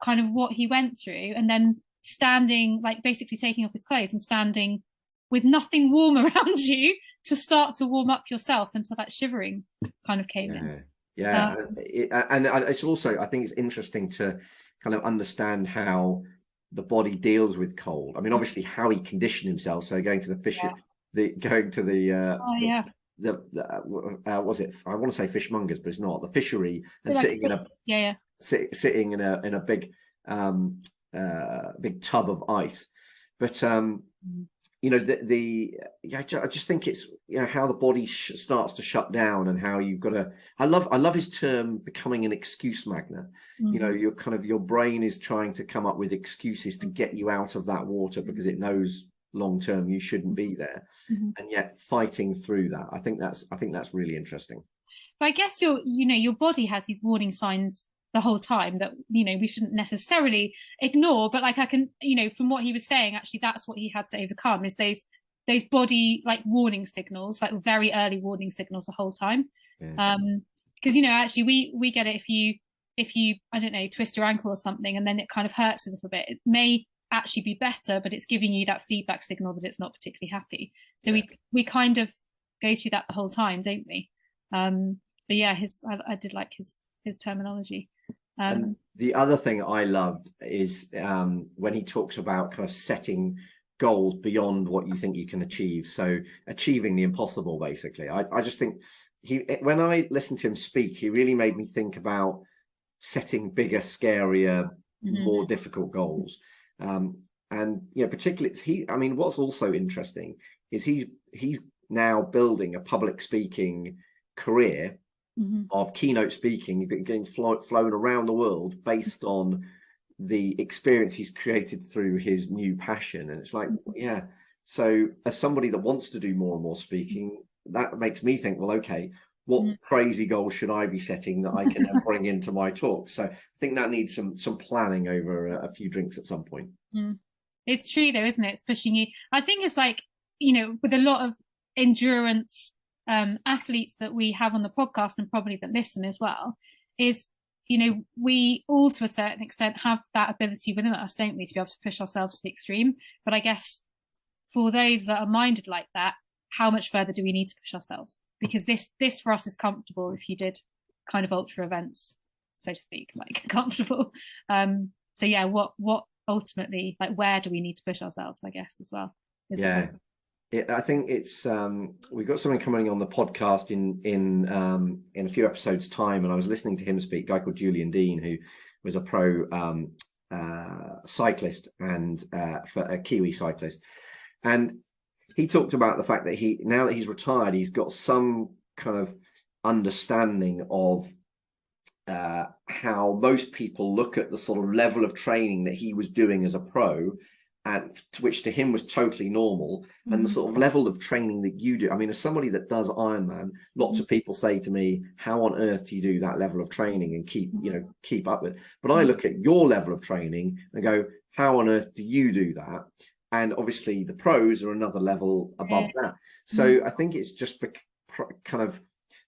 kind of what he went through, and then standing, like basically taking off his clothes and standing with nothing warm around you to start to warm up yourself until that shivering kind of came in. Yeah, and it's also, I think it's interesting to kind of understand how the body deals with cold. I mean, obviously how he conditioned himself. So going to the fish, going to the was it? I want to say fishmongers, but it's not, the fishery, and like sitting in a sitting in a big big tub of ice. But you know, I just think it's, you know, how the body starts to shut down, and how you've got to. I love his term, becoming an excuse magnet. You know, your brain is trying to come up with excuses to get you out of that water because it knows long term you shouldn't be there, and yet fighting through that. I think that's really interesting. But I guess your body has these warning signs the whole time that, you know, we shouldn't necessarily ignore, but like I can, you know, from what he was saying, actually that's what he had to overcome, is those body like warning signals, like very early warning signals the whole time. Because you know, actually we get it, if you I don't know, twist your ankle or something and then it kind of hurts a little bit, it may actually be better, but it's giving you that feedback signal that it's not particularly happy. So we kind of go through that the whole time, don't we? But yeah, I did like his terminology. And the other thing I loved is when he talks about kind of setting goals beyond what you think you can achieve. So achieving the impossible, basically. I just think when I listened to him speak, he really made me think about setting bigger, scarier, more difficult goals. And you know, particularly I mean, what's also interesting is he's now building a public speaking career of keynote speaking, getting flown around the world based on the experience he's created through his new passion. And it's like, yeah, so as somebody that wants to do more and more speaking, that makes me think, well, okay, what crazy goals should I be setting that I can then bring into my talk? So I think that needs some planning over a few drinks at some point. It's true though, isn't it? It's pushing you. I think it's like, you know, with a lot of endurance athletes that we have on the podcast, and probably that listen as well, is, you know, we all to a certain extent have that ability within us, don't we, to be able to push ourselves to the extreme. But I guess for those that are minded like that, how much further do we need to push ourselves? Because this for us is comfortable if you did kind of ultra events, so to speak, like comfortable. So yeah, what ultimately, like, where do we need to push ourselves, I guess, as well? I think it's we've got something coming on the podcast in a few episodes time, and I was listening to him speak, a guy called Julian Dean, who was a pro cyclist and for a Kiwi cyclist, and he talked about the fact that now that he's retired, he's got some kind of understanding of how most people look at the sort of level of training that he was doing as a pro, and which to him was totally normal, and the sort of level of training that you do. I mean, as somebody that does Ironman, lots of people say to me, how on earth do you do that level of training and keep up with it? But I look at your level of training and go, how on earth do you do that? And obviously the pros are another level above that. So I think it's just kind of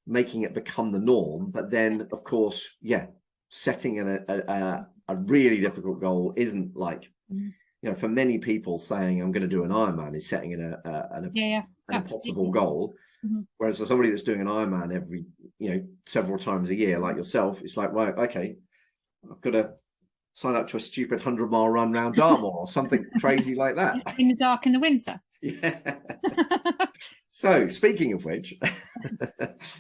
making it become the norm. But then, of course, setting a really difficult goal isn't like, you know, for many people saying I'm going to do an Ironman is setting an impossible goal. Whereas for somebody that's doing an Ironman every, you know, several times a year, like yourself, it's like, well, okay, I've got to sign up to a stupid 100-mile run round Dartmoor or something crazy like that. In the dark in the winter. Yeah. So speaking of which,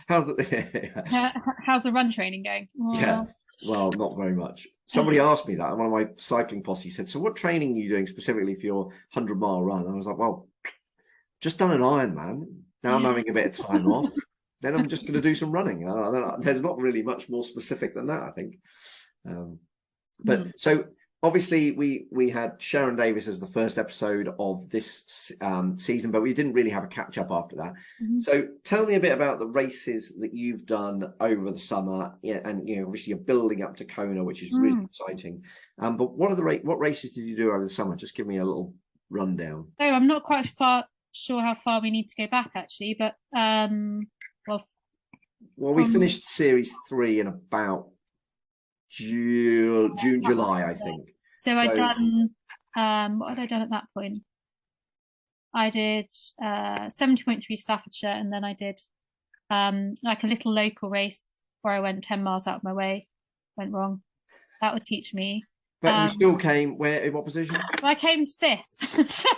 how's the run training going? Yeah, well, not very much. Somebody asked me that, and one of my cycling posse said, so what training are you doing specifically for your 100-mile run? And I was like, well, just done an Ironman. Now I'm having a bit of time off. Then I'm just going to do some running. There's not really much more specific than that, I think. But so obviously we had Sharon Davis as the first episode of this season, but we didn't really have a catch up after that. So tell me a bit about the races that you've done over the summer. Yeah, and obviously you're building up to Kona, which is really exciting. But what races did you do over the summer? Just give me a little rundown. So I'm not quite sure how far we need to go back actually, but we finished series 3 in about June, July, I think. So I'd done, what had I done at that point? I did 70.3 Staffordshire, and then I did like a little local race where I went 10 miles out of my way. Went wrong. That would teach me. But you still came in what position? I came 5th, so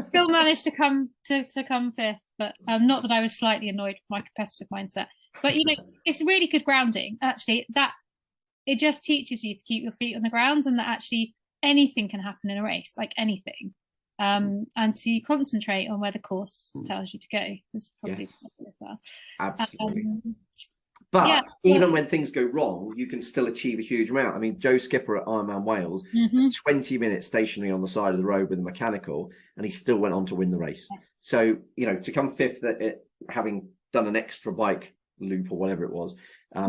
still managed to come 5th. But not that I was slightly annoyed with my competitive mindset. But it's really good grounding. Actually, that it just teaches you to keep your feet on the ground, and that actually anything can happen in a race, like anything. And to concentrate on where the course tells you to go is probably well. Absolutely. But even when things go wrong, you can still achieve a huge amount. I mean, Joe Skipper at Ironman Wales, 20 minutes stationary on the side of the road with a mechanical, and he still went on to win the race. So, to come 5th, having done an extra bike loop or whatever it was,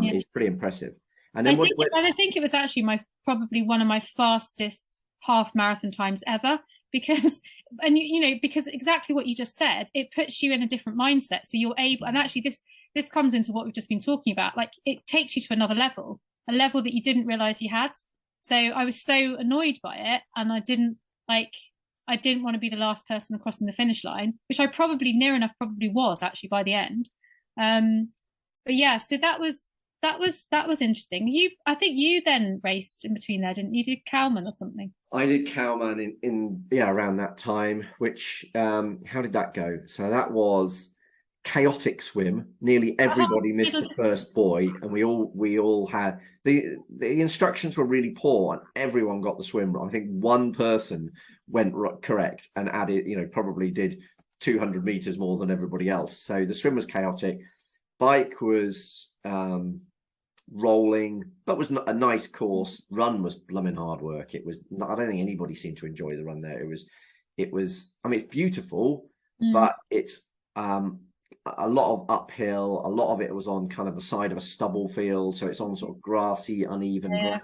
is pretty impressive. And then I think it was actually probably one of my fastest half marathon times ever, because exactly what you just said, it puts you in a different mindset. So you're able, and actually this comes into what we've just been talking about, like it takes you to another level, a level that you didn't realize you had. So I was so annoyed by it, and I didn't want to be the last person crossing the finish line, which I near enough was actually by the end. But yeah, so that was interesting. I think you then raced in between there, didn't you? Did Kalman or something? I did Kalman in around that time. Which how did that go? So that was chaotic swim. Nearly everybody missed the first buoy, and we all had the instructions were really poor, and everyone got the swim wrong. I think one person went correct and added, probably did 200 meters more than everybody else. So the swim was chaotic. Bike was rolling, but was not a nice course. Run was blooming hard work. It was not, I don't think anybody seemed to enjoy the run there. It was I mean, it's beautiful, but it's a lot of uphill. A lot of it was on kind of the side of a stubble field, so it's on sort of grassy, uneven ground.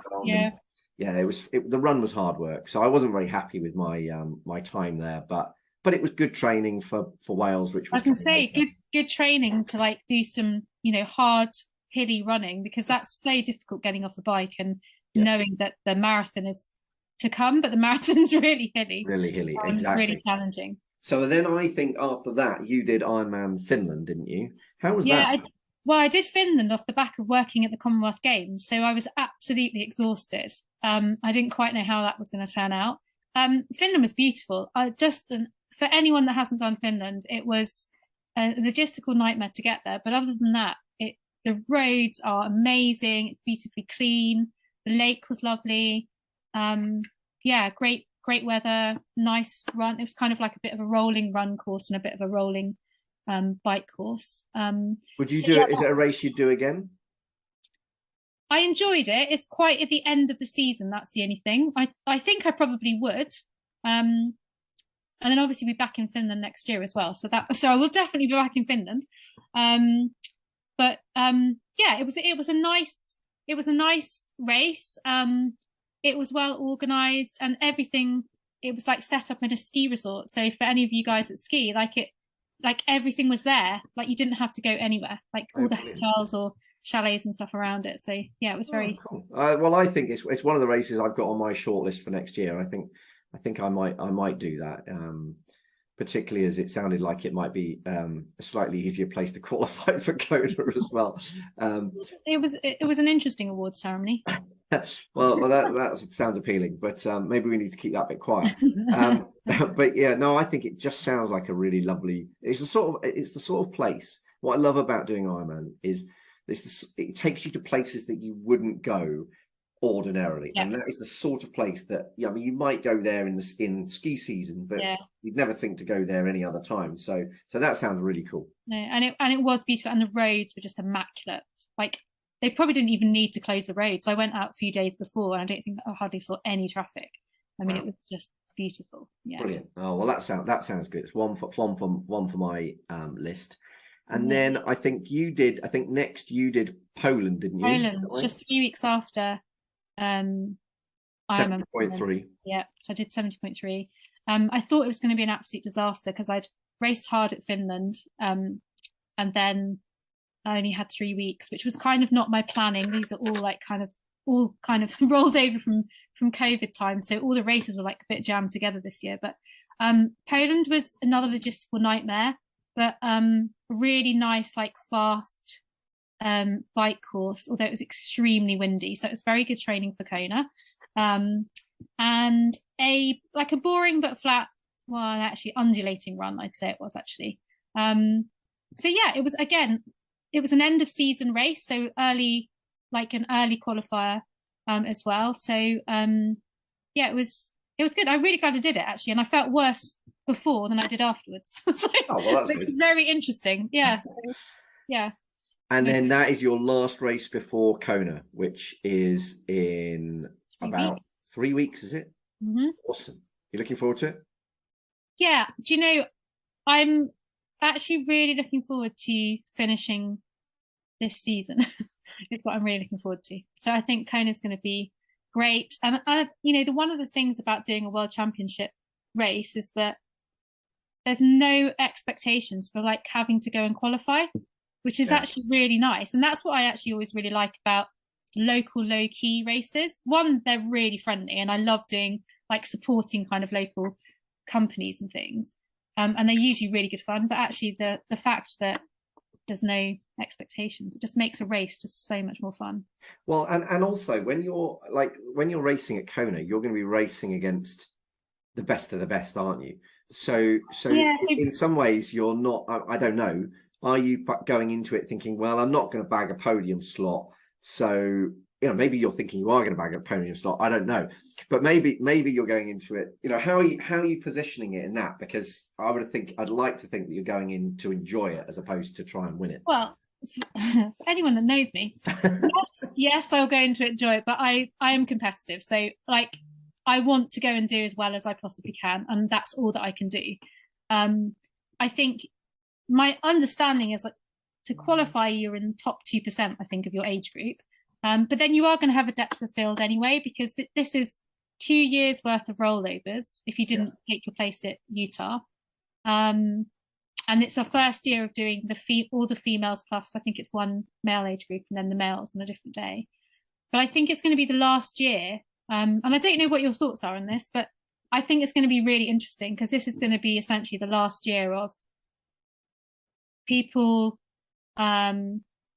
The run was hard work, so I wasn't very happy with my my time there, but it was good training for Wales, which was, I can say good training to do some hard hilly running, because that's so difficult getting off a bike and knowing that the marathon is to come, but the marathon's really hilly, exactly, really challenging. So then I think after that you did Ironman Finland, didn't you? How was that? I did Finland off the back of working at the Commonwealth Games, so I was absolutely exhausted. I didn't quite know how that was going to turn out. Finland was beautiful. For anyone that hasn't done Finland, it was a logistical nightmare to get there, but other than that, the roads are amazing. It's beautifully clean. The lake was lovely. Great weather, nice run. It was kind of like a bit of a rolling run course and a bit of a rolling bike course. Would you do it? Is it a race you'd do again? I enjoyed it. It's quite at the end of the season. That's the only thing. I think I probably would. And then obviously be back in Finland next year as well. So I will definitely be back in Finland. But it was a nice race. It was well organized and everything. It was set up in a ski resort. So for any of you guys that ski, everything was there. You didn't have to go anywhere. All the hotels or chalets and stuff around it. So yeah, it was very cool. Well, I think it's one of the races I've got on my shortlist for next year. I think I might do that. Particularly as it sounded like it might be a slightly easier place to qualify for Kona as well. It was an interesting award ceremony. well, that sounds appealing, but maybe we need to keep that bit quiet. But yeah, no, I think it just sounds like a really lovely. It's the sort of place. What I love about doing Ironman is it takes you to places that you wouldn't go ordinarily, and that is the sort of place that you might go there in ski season, but you'd never think to go there any other time. So that sounds really cool. No, and it was beautiful, and the roads were just immaculate. they probably didn't even need to close the roads. I went out a few days before, and I don't think I hardly saw any traffic. I mean, it was just beautiful. Yeah. Brilliant. Oh well, that sounds good. It's one for my list. And then I think next you did Poland, didn't you? Poland, just 3 weeks after 70.3. Yeah, so I did 70.3. I thought it was going to be an absolute disaster because I'd raced hard at Finland, and then I only had 3 weeks, which was kind of not my planning. These are all kind of rolled over from COVID time, so all the races were like a bit jammed together this year. But Poland was another logistical nightmare, but really nice, like fast bike course, although it was extremely windy, so it was very good training for Kona. And a boring but flat, well, actually undulating run, I'd say it was actually. So yeah, it was an end of season race, so early, like an early qualifier as well. So yeah, it was good. I'm really glad I did it actually, and I felt worse before than I did afterwards. So that's good. Very interesting. Yeah. So, yeah. And then that is your last race before Kona, which is in about 3 weeks, is it? Mm-hmm. Awesome. You looking forward to it? Yeah. Do you know, I'm actually really looking forward to finishing this season. It's what I'm really looking forward to. So I think Kona is going to be great. And one of the things about doing a world championship race is that there's no expectations for like having to go and qualify, which is actually really nice. And that's what I actually always really like about local low-key races. One, they're really friendly, and I love doing like supporting kind of local companies and things. And they're usually really good fun. But actually the fact that there's no expectations, it just makes a race just so much more fun. Well, and also when you're racing at Kona, you're going to be racing against the best of the best, aren't you? So in some ways you're not, I don't know, are you going into it thinking, well, I'm not going to bag a podium slot, so maybe you're thinking you are going to bag a podium slot, I don't know, but maybe you're going into it, how are you positioning it in that? Because I'd like to think that you're going in to enjoy it as opposed to try and win it. Well, for anyone that knows me, yes, I'll go into it, enjoy it, but I am competitive, so like I want to go and do as well as I possibly can, and that's all that I can do. I think my understanding is that to qualify, you're in the top 2%, I think, of your age group. But then you are going to have a depth of field anyway, because this is 2 years worth of rollovers if you didn't take your place at Utah. And it's our first year of doing all the females plus, I think it's one male age group and then the males on a different day. But I think it's going to be the last year. And I don't know what your thoughts are on this, but I think it's going to be really interesting because this is going to be essentially the last year of people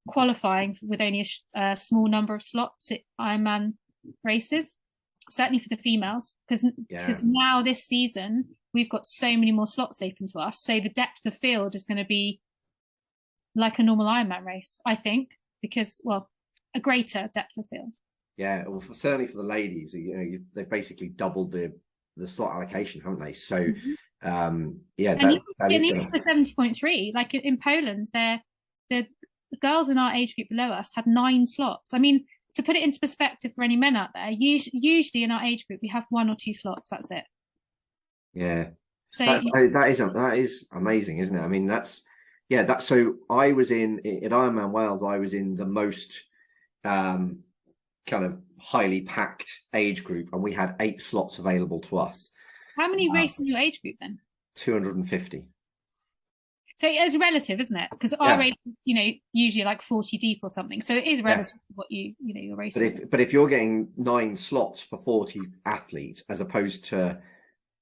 qualifying with only a small number of slots at Ironman races, certainly for the females, because now this season we've got so many more slots open to us, so the depth of field is going to be like a normal Ironman race, I think, because a greater depth of field. Yeah, well, certainly for the ladies, they've basically doubled the slot allocation, haven't they? So that is for 70.3, like in Poland, the girls in our age group below us had 9 slots. I mean, to put it into perspective for any men out there, usually in our age group we have 1 or 2 slots. That's it. Yeah, so that is amazing, isn't it? I mean, so I was at Ironman Wales. I was in the most kind of highly packed age group, and we had 8 slots available to us. How many race in your age group then? 250. So it's relative, isn't it? Because our race, usually like 40 deep or something. So it is relative to what you're racing. But if you're getting 9 slots for 40 athletes as opposed to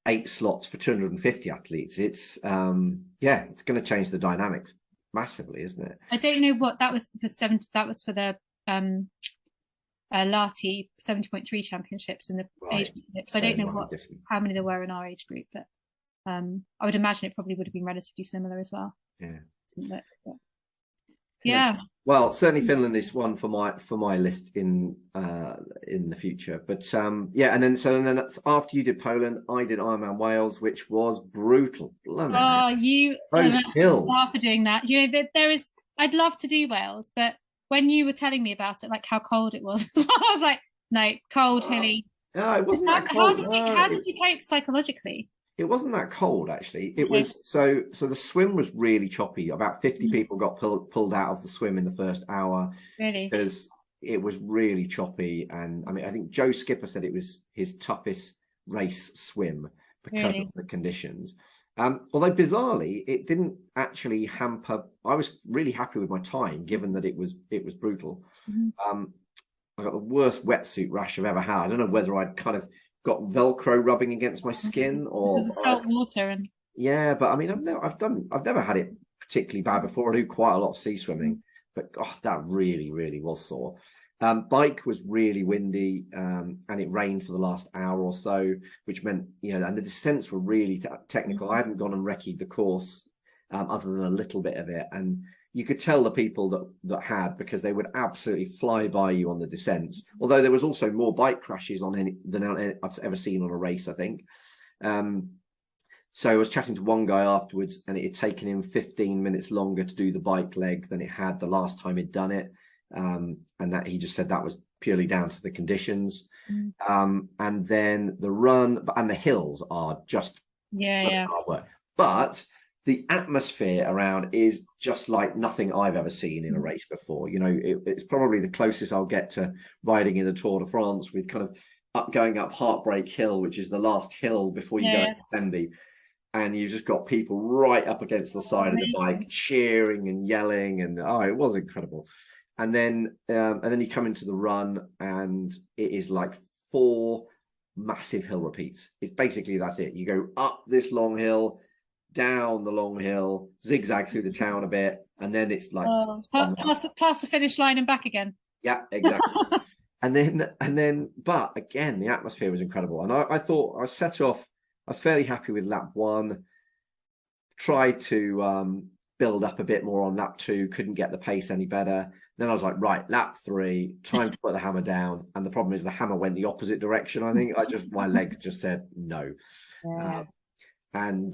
8 slots for 250 athletes, it's it's going to change the dynamics massively, isn't it? I don't know what that was for. That was for the Lati 70.3 championships in the age group. So I don't know how many there were in our age group, but I would imagine it probably would have been relatively similar as well. Yeah. Well, certainly Finland is one for my list in the future. But and then that's after you did Poland, I did Ironman Wales, which was brutal. Those hills. For doing that. There is. I'd love to do Wales, but when you were telling me about it, like how cold it was, I was like, no, cold, hilly. No, it wasn't that cold. How did you cope psychologically? It wasn't that cold, actually. It was so the swim was really choppy. About 50 people got pulled out of the swim in the first hour. Really? Because it was really choppy. And I mean, I think Joe Skipper said it was his toughest race swim because of the conditions. Although bizarrely, it didn't actually hamper. I was really happy with my time, given that it was brutal. I got the worst wetsuit rash I've ever had. I don't know whether I'd kind of got Velcro rubbing against my skin or salt water. And yeah, but I mean, I've never had it particularly bad before. I do quite a lot of sea swimming, but that really was sore. Bike was really windy, and it rained for the last hour or so, which meant, and the descents were really technical. I hadn't gone and recce'd the course, other than a little bit of it, and you could tell the people that had, because they would absolutely fly by you on the descents. Although there was also more bike crashes than I've ever seen on a race, I think. So I was chatting to one guy afterwards, and it had taken him 15 minutes longer to do the bike leg than it had the last time he'd done it. And that he just said that was purely down to the conditions. And then the run and the hills are just hard work. But the atmosphere around is just like nothing I've ever seen in a race before. It's probably the closest I'll get to riding in the Tour de France, with kind of going up Heartbreak Hill, which is the last hill before you go into Tenby. And you've just got people right up against the side of the bike, cheering and yelling, and it was incredible. And then you come into the run, and it is like 4 massive hill repeats. It's basically, that's it. You go up this long hill, down the long hill, zigzag through the town a bit, and then it's like past the finish line and back again. Yeah, exactly. and then, but again, the atmosphere was incredible. And I thought I set off. I was fairly happy with lap 1. Tried to build up a bit more on lap 2. Couldn't get the pace any better. Then I was like, right, lap 3, time to put the hammer down. And the problem is the hammer went the opposite direction. I think my legs just said no. And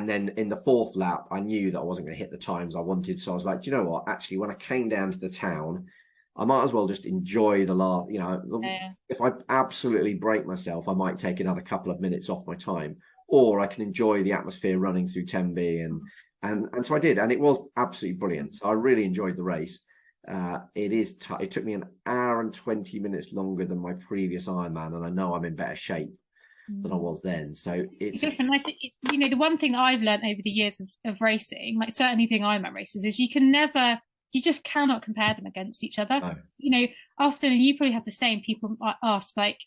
then in the 4th lap, I knew that I wasn't going to hit the times I wanted. So I was like, do you know what? Actually, when I came down to the town, I might as well just enjoy the last, if I absolutely break myself, I might take another couple of minutes off my time, or I can enjoy the atmosphere running through Tenby. And so I did. And it was absolutely brilliant. So I really enjoyed the race. It took me an hour and 20 minutes longer than my previous Ironman. And I know I'm in better shape than I was then. So it's different. The one thing I've learned over the years of racing, like certainly doing Ironman races, is you just cannot compare them against each other. No. Often, and you probably have the same, people ask, like,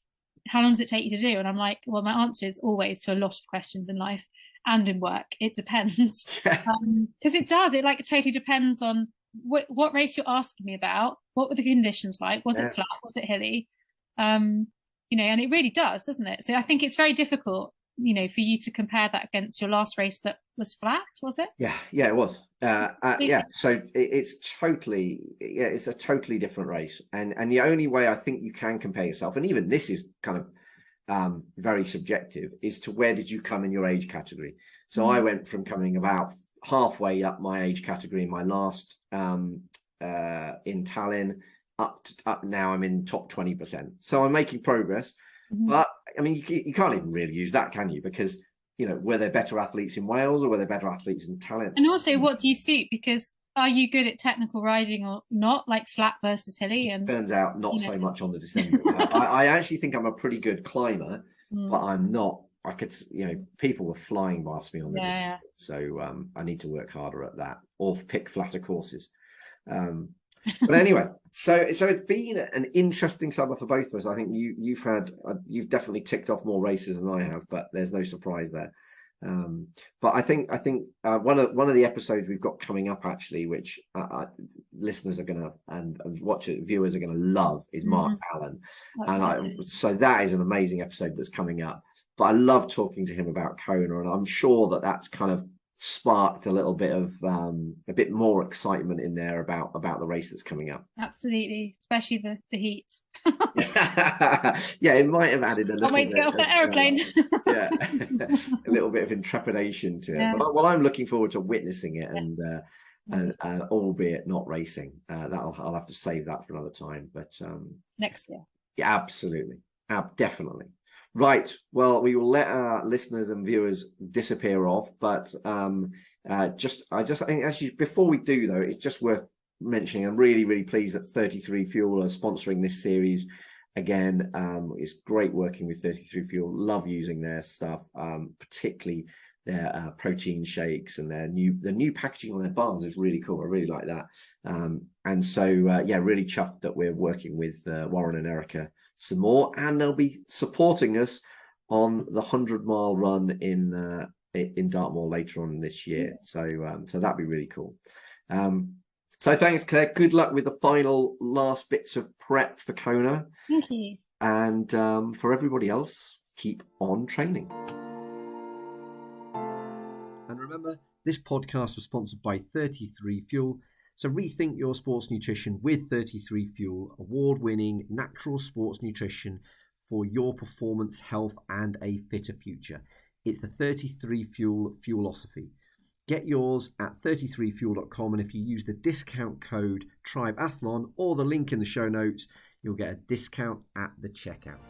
how long does it take you to do? And I'm like, well, my answer is always, to a lot of questions in life and in work, it depends. Because it does. It totally depends on what race you're asking me about. What were the conditions like? Was it flat? Was it hilly? And it really does, doesn't it? So I think it's very difficult, for you to compare that against your last race that was flat, was it? Yeah, it was. So it's a totally different race. And the only way I think you can compare yourself, and even this is kind of very subjective, is to where did you come in your age category. So I went from coming about halfway up my age category in my last in Tallinn up now I'm in top 20%. So I'm making progress. But I mean, you can't even really use that, can you? Because were there better athletes in Wales, or were there better athletes in Tallinn? And also, what do you suit? Because are you good at technical riding or not, like flat versus hilly? And turns out not so much on the descent. I actually think I'm a pretty good climber, but I'm not. I could, people were flying past me on the descent. So I need to work harder at that, or pick flatter courses. But anyway, so it's been an interesting summer for both of us. I think you've definitely ticked off more races than I have, but there's no surprise there. But I think one of the episodes we've got coming up, actually, which listeners are gonna and viewers are gonna love, is Mark Allen. So that is an amazing episode that's coming up. But I love talking to him about Kona, and I'm sure that's kind of sparked a little bit of a bit more excitement in there about the race that's coming up. Absolutely, especially the heat. Yeah, it might have added a little. I'll wait to get off that aeroplane. A little bit of intrepidation to it. But I'm looking forward to witnessing it, and albeit not racing. I'll have to save that for another time. But next year, yeah, absolutely, definitely. Right. Well, we will let our listeners and viewers disappear off, but I think before we do though, it's just worth mentioning. I'm really, really pleased that 33 Fuel are sponsoring this series again. It's great working with 33 Fuel. Love using their stuff, particularly their protein shakes, and the new packaging on their bars is really cool. I really like that. And so really chuffed that we're working with Warren and Erica some more, and they'll be supporting us on the 100-mile run in Dartmoor later on this year. So that'd be really cool. So thanks, Claire. Good luck with the last bits of prep for Kona. Thank you. And for everybody else, keep on training. And remember, this podcast was sponsored by 33 Fuel. So rethink your sports nutrition with 33 Fuel, award-winning natural sports nutrition for your performance, health, and a fitter future. It's the 33 Fuel Fuelosophy. Get yours at 33fuel.com, and if you use the discount code TRIBEathlon or the link in the show notes, you'll get a discount at the checkout.